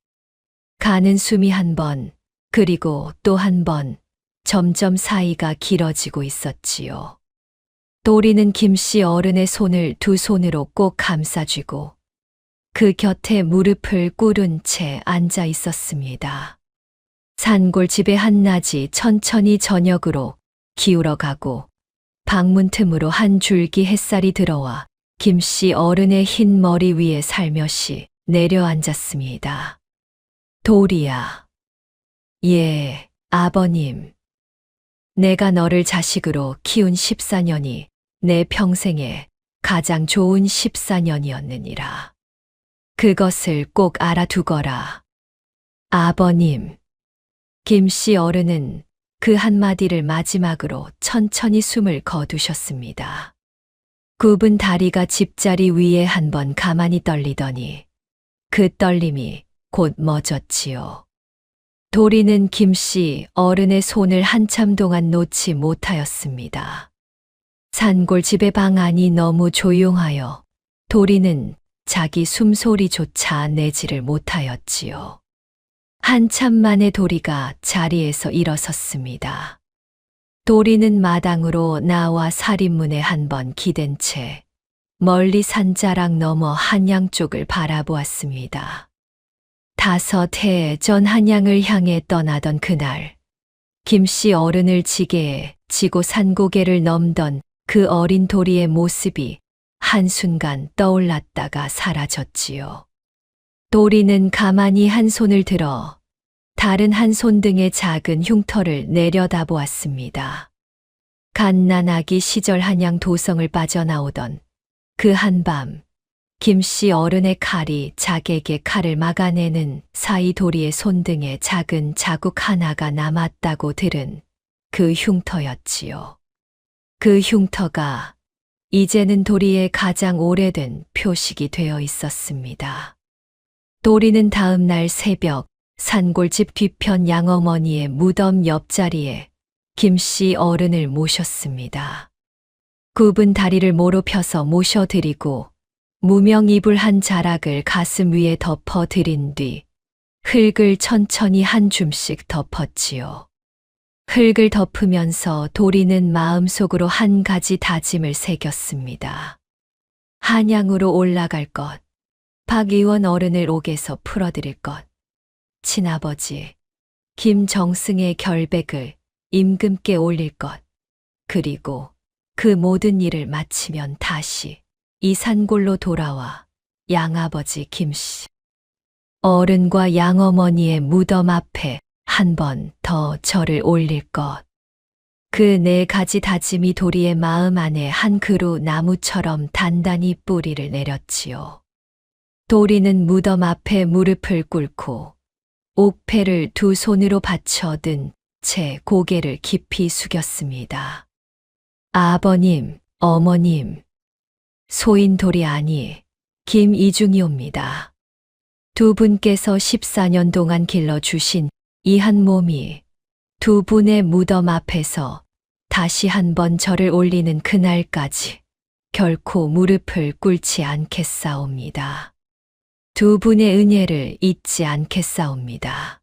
Speaker 2: 가는 숨이 한 번, 그리고 또 한 번, 점점 사이가 길어지고 있었지요. 도리는 김씨 어른의 손을 두 손으로 꼭 감싸쥐고 그 곁에 무릎을 꿇은 채 앉아 있었습니다. 산골집의 한낮이 천천히 저녁으로 기울어가고 방문 틈으로 한 줄기 햇살이 들어와 김씨 어른의 흰 머리 위에 살며시 내려앉았습니다. 도리야. 예, 아버님. 내가 너를 자식으로 키운 14년이 내 평생에 가장 좋은 14년이었느니라. 그것을 꼭 알아두거라. 아버님. 김씨 어른은 그 한마디를 마지막으로 천천히 숨을 거두셨습니다. 굽은 다리가 집자리 위에 한번 가만히 떨리더니 그 떨림이 곧 멎었지요. 도리는 김씨 어른의 손을 한참 동안 놓지 못하였습니다. 산골집의 방 안이 너무 조용하여 도리는 자기 숨소리조차 내지를 못하였지요. 한참 만에 도리가 자리에서 일어섰습니다. 도리는 마당으로 나와 살인문에 한번 기댄 채 멀리 산자락 너머 한양 쪽을 바라보았습니다. 5해 전 한양을 향해 떠나던 그날, 김씨 어른을 지게에 지고 산고개를 넘던 그 어린 도리의 모습이 한순간 떠올랐다가 사라졌지요. 도리는 가만히 한 손을 들어 다른 한 손등의 작은 흉터를 내려다보았습니다. 갓난아기 시절 한양 도성을 빠져나오던 그 한밤, 김씨 어른의 칼이 자객의 칼을 막아내는 사이 도리의 손등에 작은 자국 하나가 남았다고 들은 그 흉터였지요. 그 흉터가 이제는 도리의 가장 오래된 표식이 되어 있었습니다. 도리는 다음 날 새벽 산골집 뒤편 양어머니의 무덤 옆자리에 김씨 어른을 모셨습니다. 굽은 다리를 모로 펴서 모셔드리고 무명 이불 한 자락을 가슴 위에 덮어드린 뒤 흙을 천천히 한 줌씩 덮었지요. 흙을 덮으면서 도리는 마음속으로 한 가지 다짐을 새겼습니다. 한양으로 올라갈 것, 박 의원 어른을 옥에서 풀어드릴 것, 친아버지 김정승의 결백을 임금께 올릴 것, 그리고 그 모든 일을 마치면 다시 이 산골로 돌아와 양아버지 김씨 어른과 양어머니의 무덤 앞에 한 번 더 절을 올릴 것. 그 4가지 다짐이 도리의 마음 안에 한 그루 나무처럼 단단히 뿌리를 내렸지요. 도리는 무덤 앞에 무릎을 꿇고 옥패를 두 손으로 받쳐 든 채 고개를 깊이 숙였습니다. 아버님, 어머님, 소인 도리 아니 김이중이옵니다. 두 분께서 14년 동안 길러주신 이 한 몸이 두 분의 무덤 앞에서 다시 한번 절을 올리는 그날까지 결코 무릎을 꿇지 않겠사옵니다. 두 분의 은혜를 잊지 않겠사옵니다.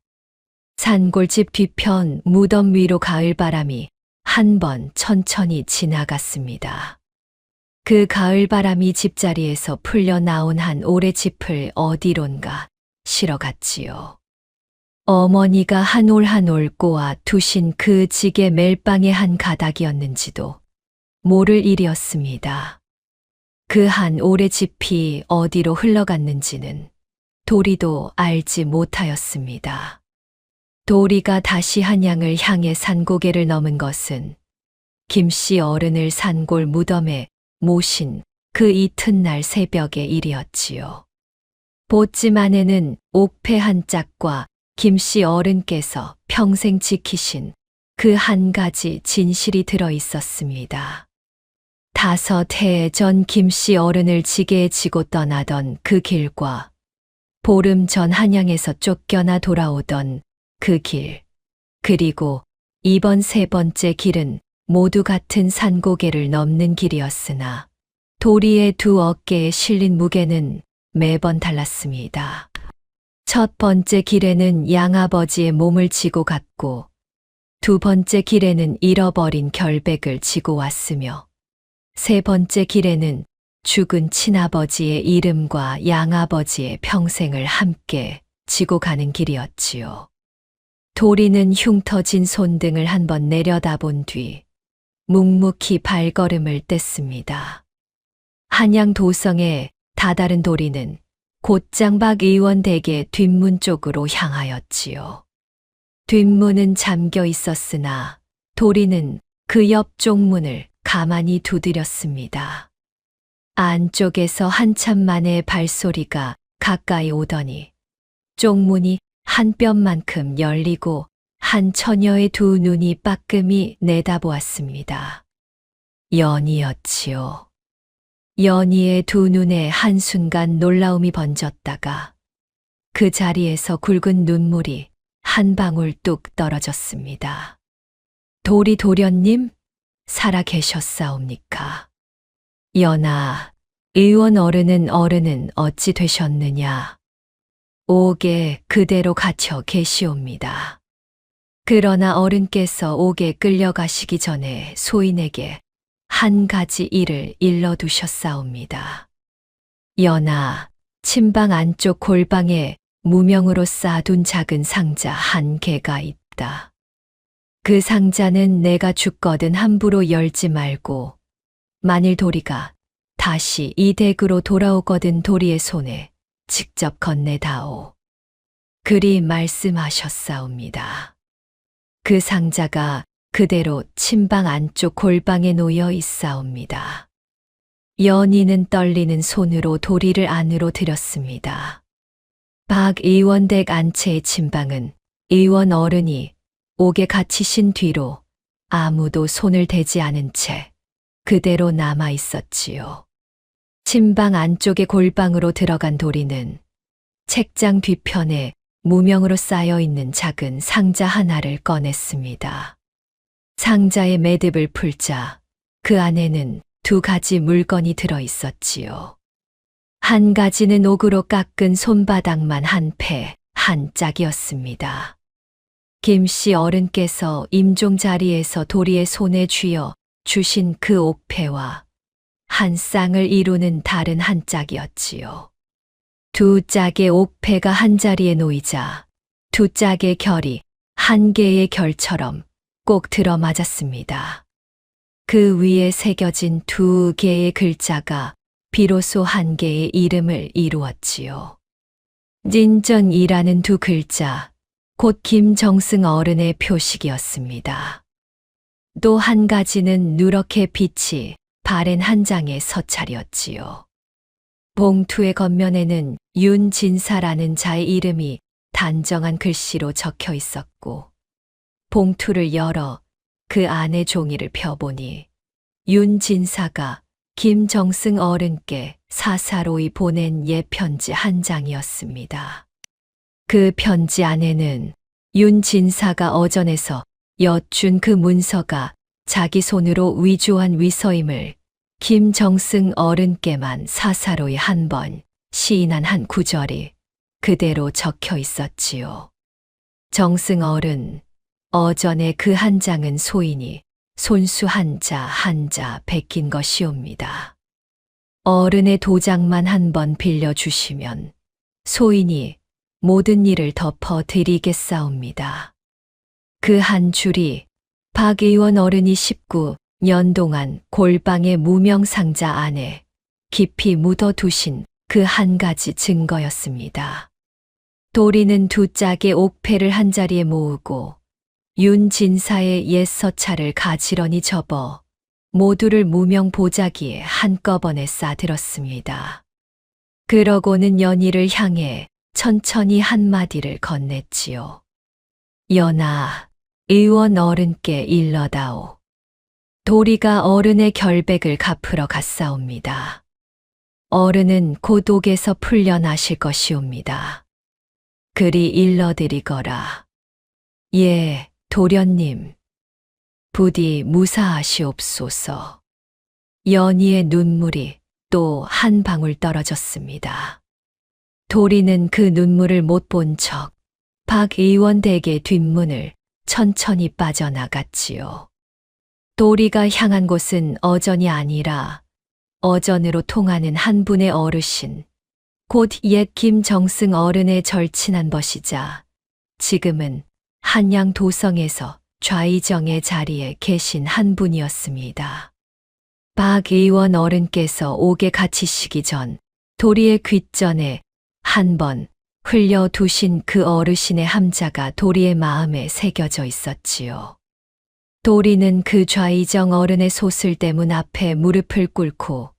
Speaker 2: 산골집 뒤편 무덤 위로 가을바람이 한 번 천천히 지나갔습니다. 그 가을바람이 집자리에서 풀려 나온 한 오래짚을 어디론가 실어갔지요. 어머니가 한 올 한 올 꼬아 두신 그 지게 멜빵의 한 가닥이었는지도 모를 일이었습니다. 그 한 오래짚이 어디로 흘러갔는지는 도리도 알지 못하였습니다. 도리가 다시 한양을 향해 산고개를 넘은 것은 김씨 어른을 산골 무덤에 모신 그 이튿날 새벽의 일이었지요. 보찜 안에는 옥패 한 짝과 김씨 어른께서 평생 지키신 그 한 가지 진실이 들어 있었습니다. 5해 전 김씨 어른을 지게에 지고 떠나던 그 길과 보름 전 한양에서 쫓겨나 돌아오던 그 길, 그리고 이번 세 번째 길은 모두 같은 산고개를 넘는 길이었으나 도리의 두 어깨에 실린 무게는 매번 달랐습니다. 첫 번째 길에는 양아버지의 몸을 지고 갔고 두 번째 길에는 잃어버린 결백을 지고 왔으며 세 번째 길에는 죽은 친아버지의 이름과 양아버지의 평생을 함께 지고 가는 길이었지요. 도리는 흉터진 손등을 한번 내려다본 뒤 묵묵히 발걸음을 뗐습니다. 한양 도성에 다다른 도리는 곧장 박 의원 댁의 뒷문 쪽으로 향하였지요. 뒷문은 잠겨 있었으나 도리는 그 옆 쪽문을 가만히 두드렸습니다. 안쪽에서 한참 만에 발소리가 가까이 오더니 쪽문이 한 뼘만큼 열리고 한 처녀의 두 눈이 빠끔히 내다보았습니다. 연희였지요. 연희의 두 눈에 한순간 놀라움이 번졌다가 그 자리에서 굵은 눈물이 한 방울 뚝 떨어졌습니다. 도련님, 살아 계셨사옵니까? 연아, 의원 어른은 어찌 되셨느냐? 옥에 그대로 갇혀 계시옵니다. 그러나 어른께서 옥에 끌려가시기 전에 소인에게 한 가지 일을 일러두셨사옵니다. 연아, 침방 안쪽 골방에 무명으로 쌓아둔 작은 상자 한 개가 있다. 그 상자는 내가 죽거든 함부로 열지 말고 만일 도리가 다시 이 댁으로 돌아오거든 도리의 손에 직접 건네다오. 그리 말씀하셨사옵니다. 그 상자가 그대로 침방 안쪽 골방에 놓여 있사옵니다. 연희는 떨리는 손으로 도리를 안으로 들였습니다. 박 의원 댁 안채의 침방은 의원 어른이 옥에 갇히신 뒤로 아무도 손을 대지 않은 채 그대로 남아 있었지요. 침방 안쪽의 골방으로 들어간 도리는 책장 뒤편에 무명으로 쌓여 있는 작은 상자 하나를 꺼냈습니다. 상자의 매듭을 풀자 그 안에는 두 가지 물건이 들어 있었지요. 한 가지는 옥으로 깎은 손바닥만 한 패, 한 짝이었습니다. 김씨 어른께서 임종 자리에서 도리의 손에 쥐어 주신 그 옥패와 한 쌍을 이루는 다른 한 짝이었지요. 두 짝의 옥패가 한 자리에 놓이자 두 짝의 결이 한 개의 결처럼 꼭 들어맞았습니다. 그 위에 새겨진 두 개의 글자가 비로소 한 개의 이름을 이루었지요. 진전이라는 두 글자, 곧 김정승 어른의 표식이었습니다. 또 한 가지는 누렇게 빛이 바랜 한 장의 서찰이었지요. 봉투의 겉면에는 윤진사라는 자의 이름이 단정한 글씨로 적혀 있었고, 봉투를 열어 그 안의 종이를 펴보니 윤진사가 김정승 어른께 사사로이 보낸 옛 편지 한 장이었습니다. 그 편지 안에는 윤 진사가 어전에서 엿준 그 문서가 자기 손으로 위조한 위서임을 김정승 어른께만 사사로이 한 번 시인한 한 구절이 그대로 적혀 있었지요. 정승 어른, 어전의 그 한 장은 소인이 손수 한자 베낀 것이옵니다. 어른의 도장만 한 번 빌려주시면 소인이 모든 일을 덮어 드리겠사옵니다. 그 한 줄이 박 의원 어른이 19년 동안 골방의 무명상자 안에 깊이 묻어두신 그 한 가지 증거였습니다. 도리는 두 짝의 옥패를 한자리에 모으고 윤 진사의 옛 서찰을 가지런히 접어 모두를 무명 보자기에 한꺼번에 싸들었습니다. 그러고는 연희를 향해 천천히 한마디를 건넸지요. 연아, 의원 어른께 일러다오. 도리가 어른의 결백을 갚으러 갔사옵니다. 어른은 곧 옥에서 풀려나실 것이옵니다. 그리 일러드리거라. 예, 도련님. 부디 무사하시옵소서. 연희의 눈물이 또 한 방울 떨어졌습니다. 도리는 그 눈물을 못 본 척 박 의원 댁의 뒷문을 천천히 빠져나갔지요. 도리가 향한 곳은 어전이 아니라 어전으로 통하는 한 분의 어르신, 곧 옛 김정승 어른의 절친한 벗이자 지금은 한양 도성에서 좌의정의 자리에 계신 한 분이었습니다. 박 의원 어른께서 옥에 갇히시기 전 도리의 귓전에 한 번 흘려두신 그 어르신의 함자가 도리의 마음에 새겨져 있었지요. 도리는 그 좌의정 어른의 소슬대문 앞에 무릎을 꿇고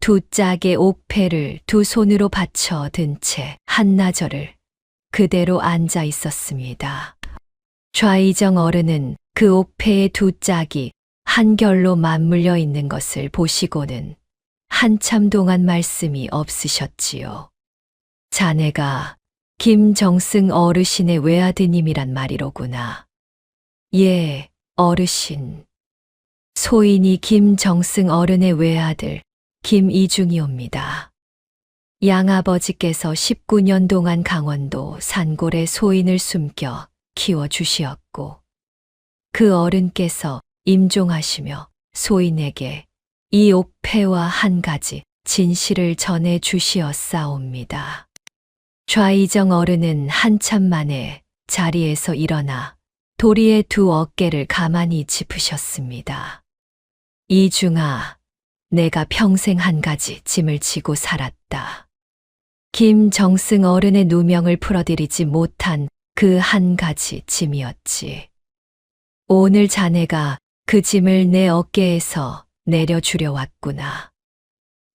Speaker 2: 두 짝의 옥패를 두 손으로 받쳐 든 채 한나절을 그대로 앉아 있었습니다. 좌의정 어른은 그 옥패의 두 짝이 한결로 맞물려 있는 것을 보시고는 한참 동안 말씀이 없으셨지요. 자네가 김정승 어르신의 외아드님이란 말이로구나. 예, 어르신. 소인이 김정승 어른의 외아들 김이중이옵니다. 양아버지께서 19년 동안 강원도 산골에 소인을 숨겨 키워주시었고 그 어른께서 임종하시며 소인에게 이 옥패와 한 가지 진실을 전해 주시었사옵니다. 좌의정 어른은 한참 만에 자리에서 일어나 도리의 두 어깨를 가만히 짚으셨습니다. 이중아, 내가 평생 한 가지 짐을 지고 살았다. 김정승 어른의 누명을 풀어드리지 못한 그 한 가지 짐이었지. 오늘 자네가 그 짐을 내 어깨에서 내려주려 왔구나.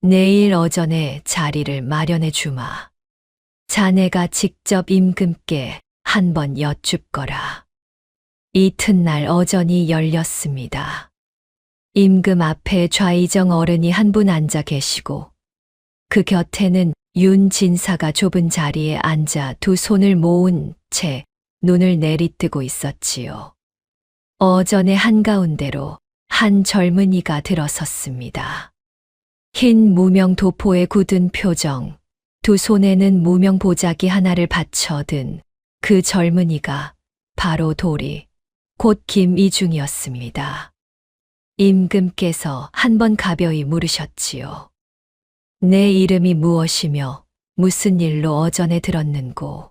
Speaker 2: 내일 어전에 자리를 마련해 주마. 자네가 직접 임금께 한번 여쭙거라. 이튿날 어전이 열렸습니다. 임금 앞에 좌의정 어른이 한 분 앉아 계시고 그 곁에는 윤 진사가 좁은 자리에 앉아 두 손을 모은 채 눈을 내리뜨고 있었지요. 어전의 한가운데로 한 젊은이가 들어섰습니다. 흰 무명 도포에 굳은 표정, 두 손에는 무명 보자기 하나를 받쳐 든 그 젊은이가 바로 도리, 곧 김이중이었습니다. 임금께서 한 번 가벼이 물으셨지요. 내 이름이 무엇이며 무슨 일로 어전에 들었는고?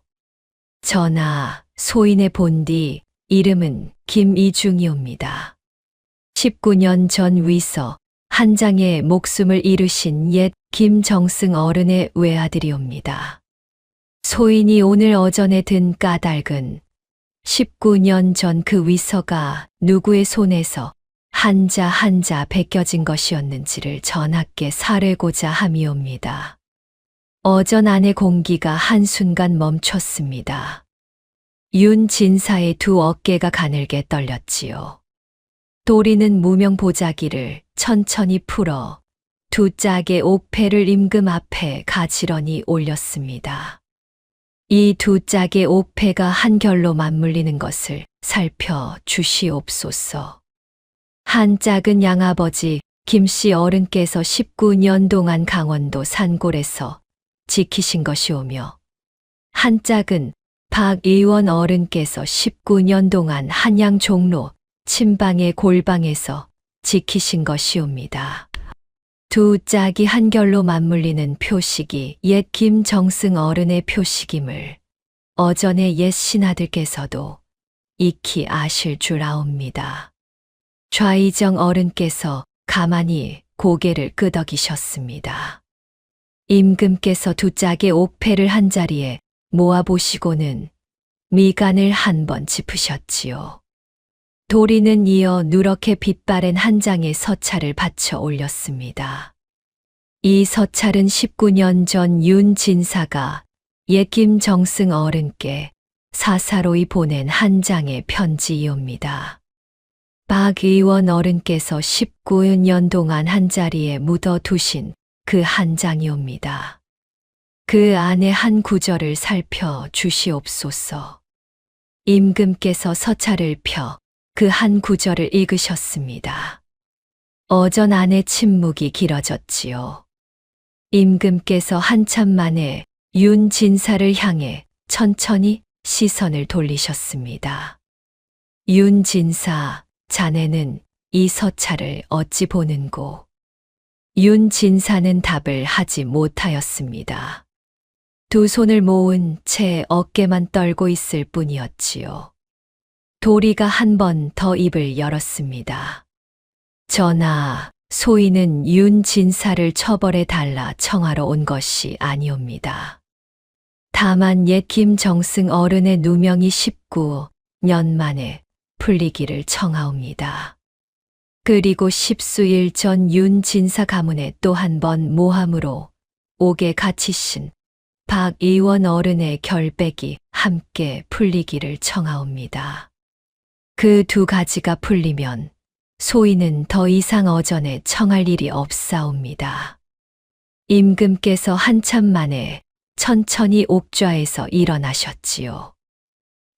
Speaker 2: 전하, 소인의 본디 이름은 김이중이옵니다. 19년 전 위서 한 장에 목숨을 잃으신 옛 김정승 어른의 외아들이옵니다. 소인이 오늘 어전에 든 까닭은 19년 전 그 위서가 누구의 손에서 한자 베껴진 것이었는지를 전하께 사뢰고자 함이옵니다. 어전 안의 공기가 한순간 멈췄습니다. 윤 진사의 두 어깨가 가늘게 떨렸지요. 도리는 무명 보자기를 천천히 풀어 두 짝의 옥패를 임금 앞에 가지런히 올렸습니다. 이 두 짝의 옥패가 한결로 맞물리는 것을 살펴 주시옵소서. 한 짝은 양아버지 김씨 어른께서 19년 동안 강원도 산골에서 지키신 것이오며, 한 짝은 박 의원 어른께서 19년 동안 한양 종로 친방의 골방에서 지키신 것이옵니다. 두 짝이 한결로 맞물리는 표식이 옛 김정승 어른의 표식임을 어전의 옛 신하들께서도 익히 아실 줄 아옵니다. 좌이정 어른께서 가만히 고개를 끄덕이셨습니다. 임금께서 두 짝의 옥패를 한자리에 모아보시고는 미간을 한번 짚으셨지요. 도리는 이어 누렇게 빛바랜 한 장의 서찰을 받쳐 올렸습니다. 이 서찰은 19년 전 윤 진사가 옛 김정승 어른께 사사로이 보낸 한 장의 편지이옵니다. 박 의원 어른께서 19년 동안 한자리에 묻어두신 그 한 장이옵니다. 그 안에 한 구절을 살펴 주시옵소서. 임금께서 서찰을 펴 그 한 구절을 읽으셨습니다. 어전 안에 침묵이 길어졌지요. 임금께서 한참 만에 윤 진사를 향해 천천히 시선을 돌리셨습니다. 윤 진사, 자네는 이 서찰을 어찌 보는고? 윤 진사는 답을 하지 못하였습니다. 두 손을 모은 채 어깨만 떨고 있을 뿐이었지요. 도리가 한 번 더 입을 열었습니다. 전하, 소인은 윤 진사를 처벌해 달라 청하러 온 것이 아니옵니다. 다만 옛 김정승 어른의 누명이 19년 만에 풀리기를 청하옵니다. 그리고 십수일 전 윤 진사 가문에 또 한 번 모함으로 옥에 갇히신 박 의원 어른의 결백이 함께 풀리기를 청하옵니다. 그 두 가지가 풀리면 소인은 더 이상 어전에 청할 일이 없사옵니다. 임금께서 한참 만에 천천히 옥좌에서 일어나셨지요.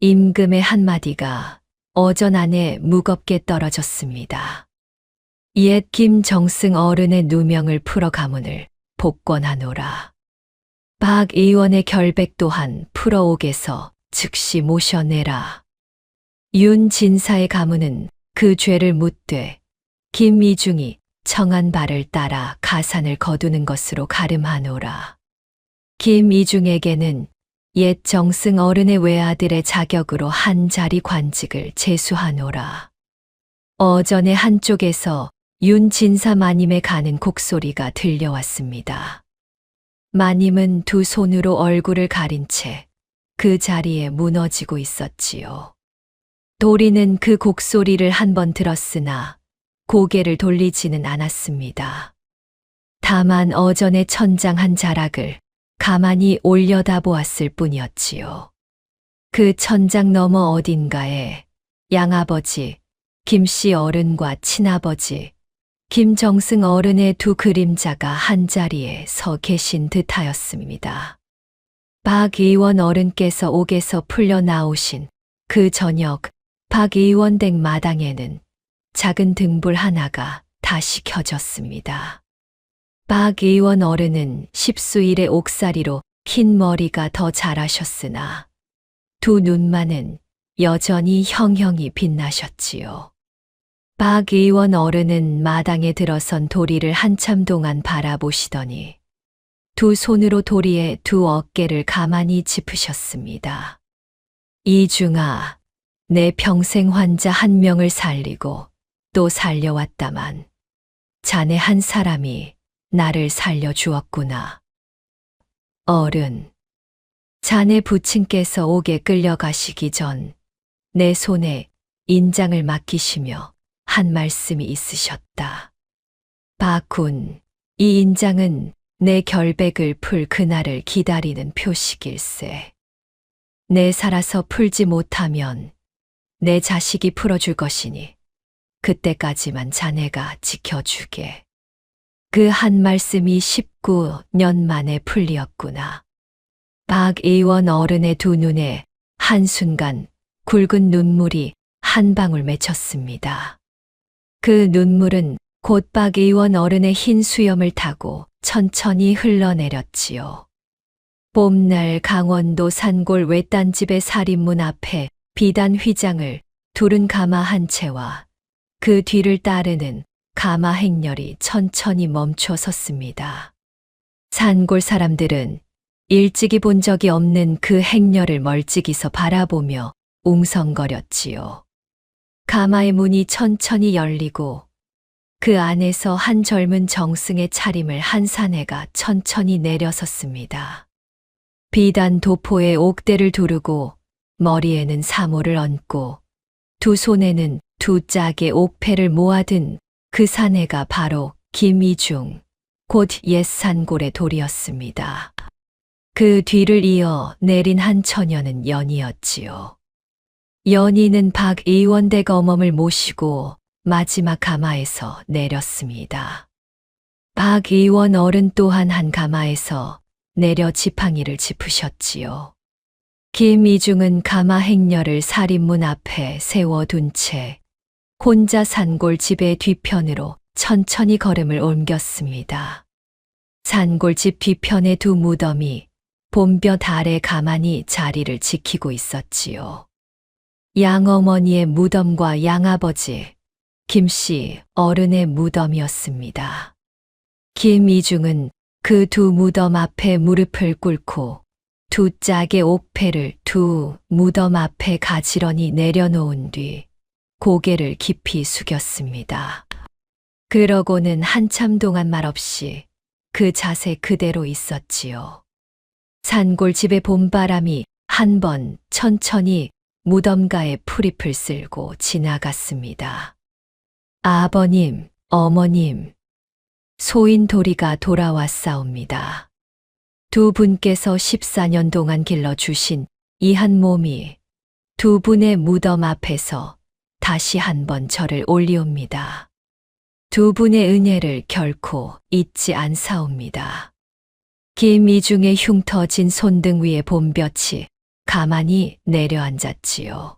Speaker 2: 임금의 한마디가 어전 안에 무겁게 떨어졌습니다. 옛 김정승 어른의 누명을 풀어 가문을 복권하노라. 박 의원의 결백 또한 풀어 옥에서 즉시 모셔내라. 윤 진사의 가문은 그 죄를 묻되 김이중이 청한 바를 따라 가산을 거두는 것으로 가름하노라. 김이중에게는 옛 정승 어른의 외아들의 자격으로 한 자리 관직을 제수하노라. 어전의 한쪽에서 윤 진사 마님의 가는 곡소리가 들려왔습니다. 마님은 두 손으로 얼굴을 가린 채 그 자리에 무너지고 있었지요. 도리는 그 곡소리를 한 번 들었으나 고개를 돌리지는 않았습니다. 다만 어전의 천장 한 자락을 가만히 올려다보았을 뿐이었지요. 그 천장 너머 어딘가에 양아버지 김씨 어른과 친아버지 김정승 어른의 두 그림자가 한자리에 서 계신 듯하였습니다. 박 의원 어른께서 옥에서 풀려 나오신 그 저녁 박 의원 댁 마당에는 작은 등불 하나가 다시 켜졌습니다. 박 의원 어른은 십수일의 옥살이로 긴 머리가 더 자라셨으나 두 눈만은 여전히 형형이 빛나셨지요. 박 의원 어른은 마당에 들어선 도리를 한참 동안 바라보시더니 두 손으로 도리의 두 어깨를 가만히 짚으셨습니다. 이중아, 내 평생 환자 한 명을 살리고 또 살려왔다만 자네 한 사람이 나를 살려주었구나. 어른, 자네 부친께서 옥에 끌려가시기 전 내 손에 인장을 맡기시며 한 말씀이 있으셨다. 박군, 이 인장은 내 결백을 풀 그날을 기다리는 표식일세. 내 살아서 풀지 못하면 내 자식이 풀어줄 것이니 그때까지만 자네가 지켜주게. 그 한 말씀이 19년 만에 풀리었구나. 박 의원 어른의 두 눈에 한순간 굵은 눈물이 한 방울 맺혔습니다. 그 눈물은 곧 박 의원 어른의 흰 수염을 타고 천천히 흘러내렸지요. 봄날 강원도 산골 외딴집의 살인문 앞에 비단 휘장을 두른 가마 한 채와 그 뒤를 따르는 가마 행렬이 천천히 멈춰 섰습니다. 산골 사람들은 일찍이 본 적이 없는 그 행렬을 멀찍이서 바라보며 웅성거렸지요. 가마의 문이 천천히 열리고 그 안에서 한 젊은 정승의 차림을 한 사내가 천천히 내려섰습니다. 비단 도포에 옥대를 두르고 머리에는 사모를 얹고 두 손에는 두 짝의 옥패를 모아든 그 사내가 바로 김이중, 곧 옛 산골의 돌이었습니다. 그 뒤를 이어 내린 한 처녀는 연희였지요. 연희는 박 의원 대검엄을 모시고 마지막 가마에서 내렸습니다. 박 의원 어른 또한 한 가마에서 내려 지팡이를 짚으셨지요. 김이중은 가마 행렬을 살인문 앞에 세워둔 채 혼자 산골 집의 뒤편으로 천천히 걸음을 옮겼습니다. 산골집 뒤편의 두 무덤이 봄볕 아래 가만히 자리를 지키고 있었지요. 양어머니의 무덤과 양아버지, 김씨 어른의 무덤이었습니다. 김이중은 그 두 무덤 앞에 무릎을 꿇고 두 짝의 옥패를 두 무덤 앞에 가지런히 내려놓은 뒤 고개를 깊이 숙였습니다. 그러고는 한참 동안 말없이 그 자세 그대로 있었지요. 산골집의 봄바람이 한 번 천천히 무덤가에 풀잎을 쓸고 지나갔습니다. 아버님, 어머님, 소인 도리가 돌아왔사옵니다. 두 분께서 14년 동안 길러주신 이 한 몸이 두 분의 무덤 앞에서 다시 한번 저를 올리옵니다. 두 분의 은혜를 결코 잊지 않사옵니다. 김이중의 흉터진 손등 위에 봄볕이 가만히 내려앉았지요.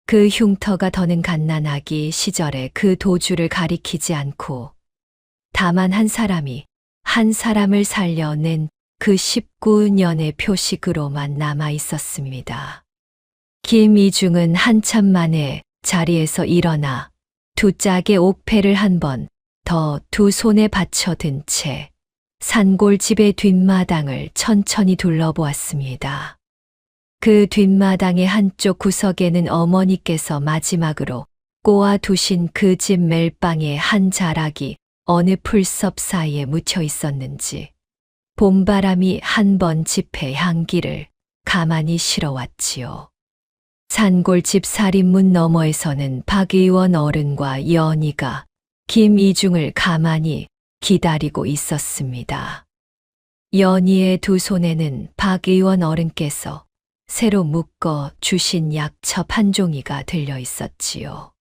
Speaker 2: 그 흉터가 더는 갓난아기 시절의 그 도주를 가리키지 않고 다만 한 사람이 한 사람을 살려낸 그 19년의 표식으로만 남아 있었습니다. 김이중은 한참 만에 자리에서 일어나 두 짝의 옥패를 한 번 더 두 손에 받쳐든 채 산골집의 뒷마당을 천천히 둘러보았습니다. 그 뒷마당의 한쪽 구석에는 어머니께서 마지막으로 꼬아 두신 그 집 멜빵의 한 자락이 어느 풀섭 사이에 묻혀 있었는지 봄바람이 한 번 집의 향기를 가만히 실어왔지요. 산골집 살인문 너머에서는 박 의원 어른과 연희가 김이중을 가만히 기다리고 있었습니다. 연희의 두 손에는 박 의원 어른께서 새로 묶어 주신 약첩 한 종이가 들려 있었지요.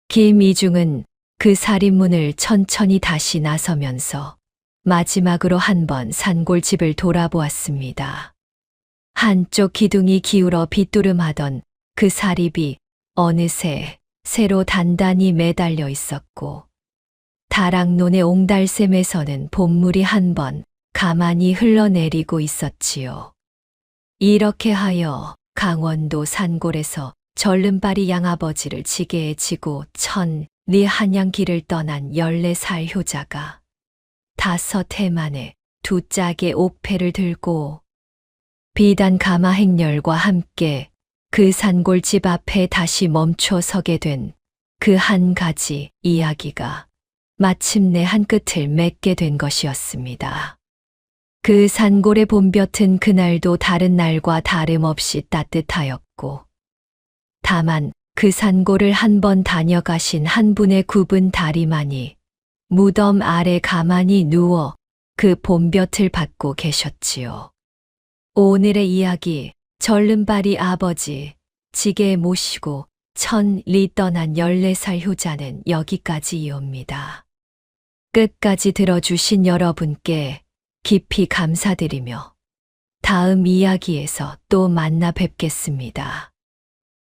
Speaker 2: 김이중은 그 살인문을 천천히 다시 나서면서 마지막으로 한번 산골집을 돌아보았습니다. 한쪽 기둥이 기울어 빗두름하던 그 사립이 어느새 새로 단단히 매달려 있었고 다락논의 옹달샘에서는 봄물이 한번 가만히 흘러내리고 있었지요. 이렇게 하여 강원도 산골에서 절름발이 양아버지를 지게에 지고 리 한양 길을 떠난 14살 효자가 5해 만에 두 짝의 옥패를 들고 비단 가마 행렬과 함께 그 산골집 앞에 다시 멈춰 서게 된 그 한 가지 이야기가 마침내 한 끝을 맺게 된 것이었습니다. 그 산골의 봄볕은 그날도 다른 날과 다름없이 따뜻하였고 다만 그 산골을 한 번 다녀가신 한 분의 굽은 다리만이 무덤 아래 가만히 누워 그 봄볕을 받고 계셨지요. 오늘의 이야기 절름발이 아버지 지게에 모시고 리 떠난 14살 효자는 여기까지이옵니다. 끝까지 들어주신 여러분께 깊이 감사드리며 다음 이야기에서 또 만나 뵙겠습니다.